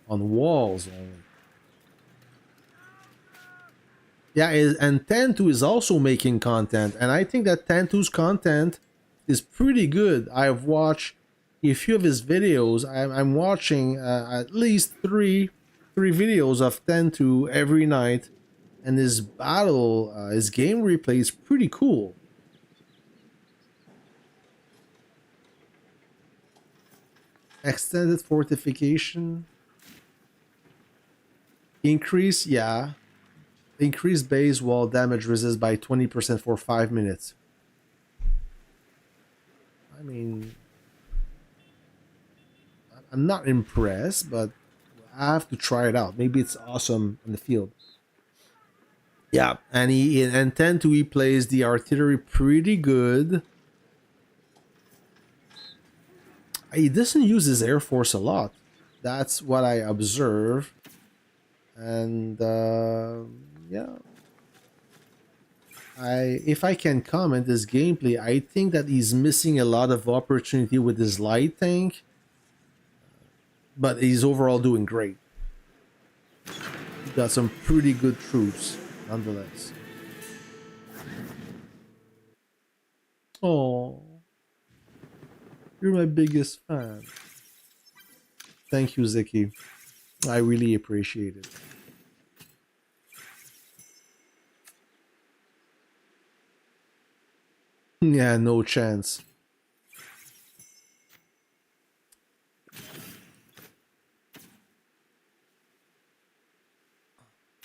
On walls only. Yeah, and Tantu is also making content, and I think that Tantu's content is pretty good. I've watched a few of his videos. I'm watching at least three videos of Tantu every night, and his his game replay is pretty cool. Extended fortification. Increase, yeah. Increase base wall damage resist by 20% for 5 minutes. I mean, I'm not impressed, but I have to try it out. Maybe it's awesome in the field. Yeah, and he plays the artillery pretty good. He doesn't use his air force a lot. That's what I observe. And yeah, if I can comment his gameplay, I think that he's missing a lot of opportunity with his light tank, but he's overall doing great. He got some pretty good troops, nonetheless. Oh, you're my biggest fan. Thank you, Ziki. I really appreciate it. Yeah, no chance.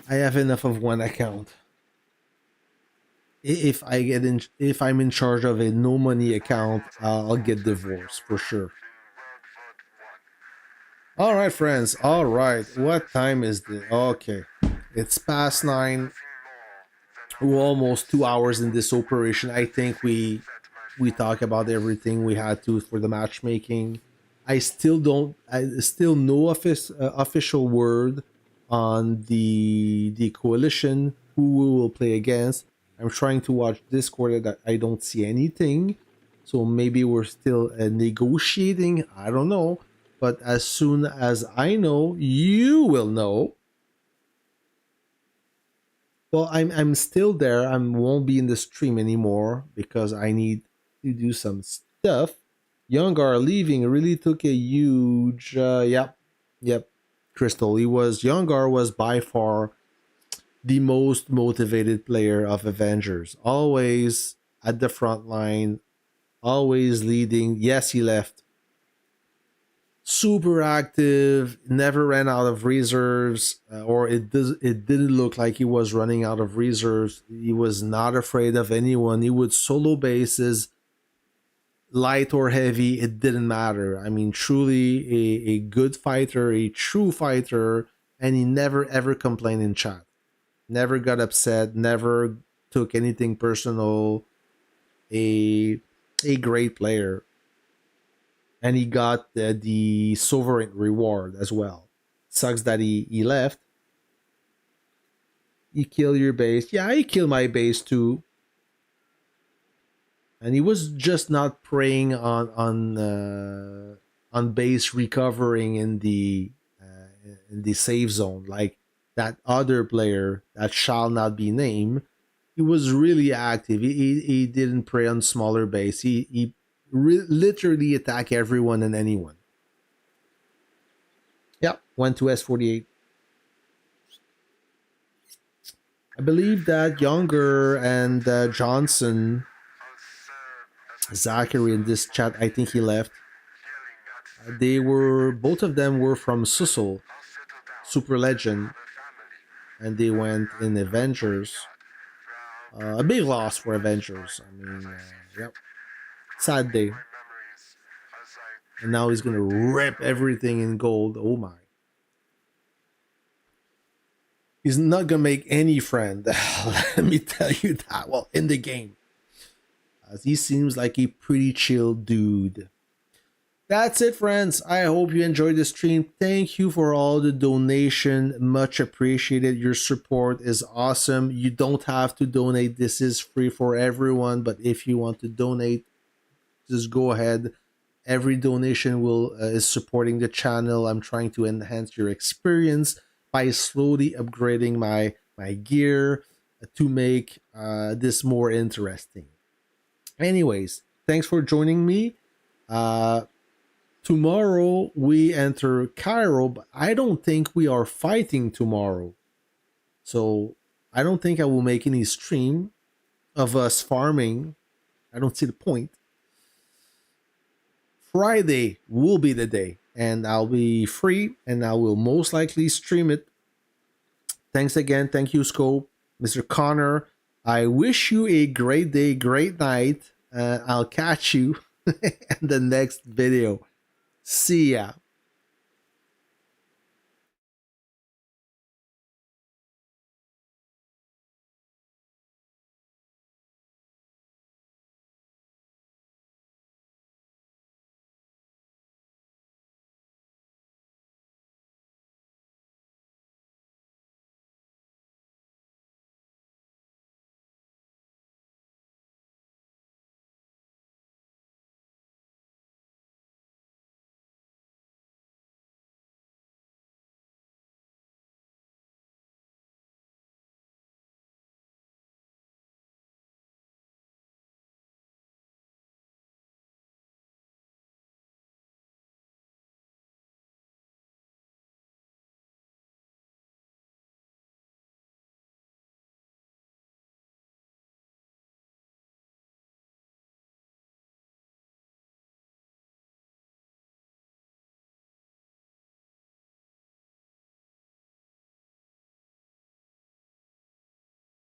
I have enough of one account. If I'm in charge of a no money account, I'll get divorced for sure. All right, friends. All right. What time is the? Okay, it's past 9. We're almost 2 hours in this operation. I think we talk about everything we had to for the matchmaking. I still don't. I still no official word on the coalition who we will play against. I'm trying to watch Discord that I don't see anything, so maybe we're still negotiating. I don't know, but as soon as I know, you will know. Well, I'm still there. I won't be in the stream anymore because I need to do some stuff. Youngar leaving really took a huge. Yep. Crystal. Youngar was by far the most motivated player of Avengers. Always at the front line, always leading. Yes, he left. Super active, never ran out of reserves, or it didn't look like he was running out of reserves. He was not afraid of anyone. He would solo bases, light or heavy, it didn't matter. I mean, truly a good fighter, a true fighter, and he never ever complained in chat. Never got upset, never took anything personal. A great player, and he got the sovereign reward as well. Sucks that he left. He killed your base. Yeah, he killed my base too. And he was just not preying on base recovering in the safe zone like that other player that shall not be named. He was really active. He didn't prey on smaller base. He literally attack everyone and anyone. Yep, went to S48. I believe that Younger and Johnson, Zachary in this chat, I think he left. They were, both of them were from Sussel, Super Legend, and they went in Avengers. A big loss for Avengers. I mean, yep. Sad day. And now he's gonna rip everything in gold. Oh my. He's not gonna make any friend. Let me tell you that. Well, in the game. As he seems like a pretty chill dude. That's it, friends. I hope you enjoyed the stream. Thank you for all the donation. Much appreciated. Your support is awesome. You don't have to donate. This is free for everyone. But if you want to donate, just go ahead. Every donation will is supporting the channel. I'm trying to enhance your experience by slowly upgrading my gear to make this more interesting. Anyways, thanks for joining me. Tomorrow we enter Cairo, but I don't think we are fighting tomorrow. So I don't think I will make any stream of us farming. I don't see the point. Friday will be the day, and I'll be free, and I will most likely stream it. Thanks again. Thank you, Scope. Mr. Connor, I wish you a great day, great night. I'll catch you in the next video. See ya.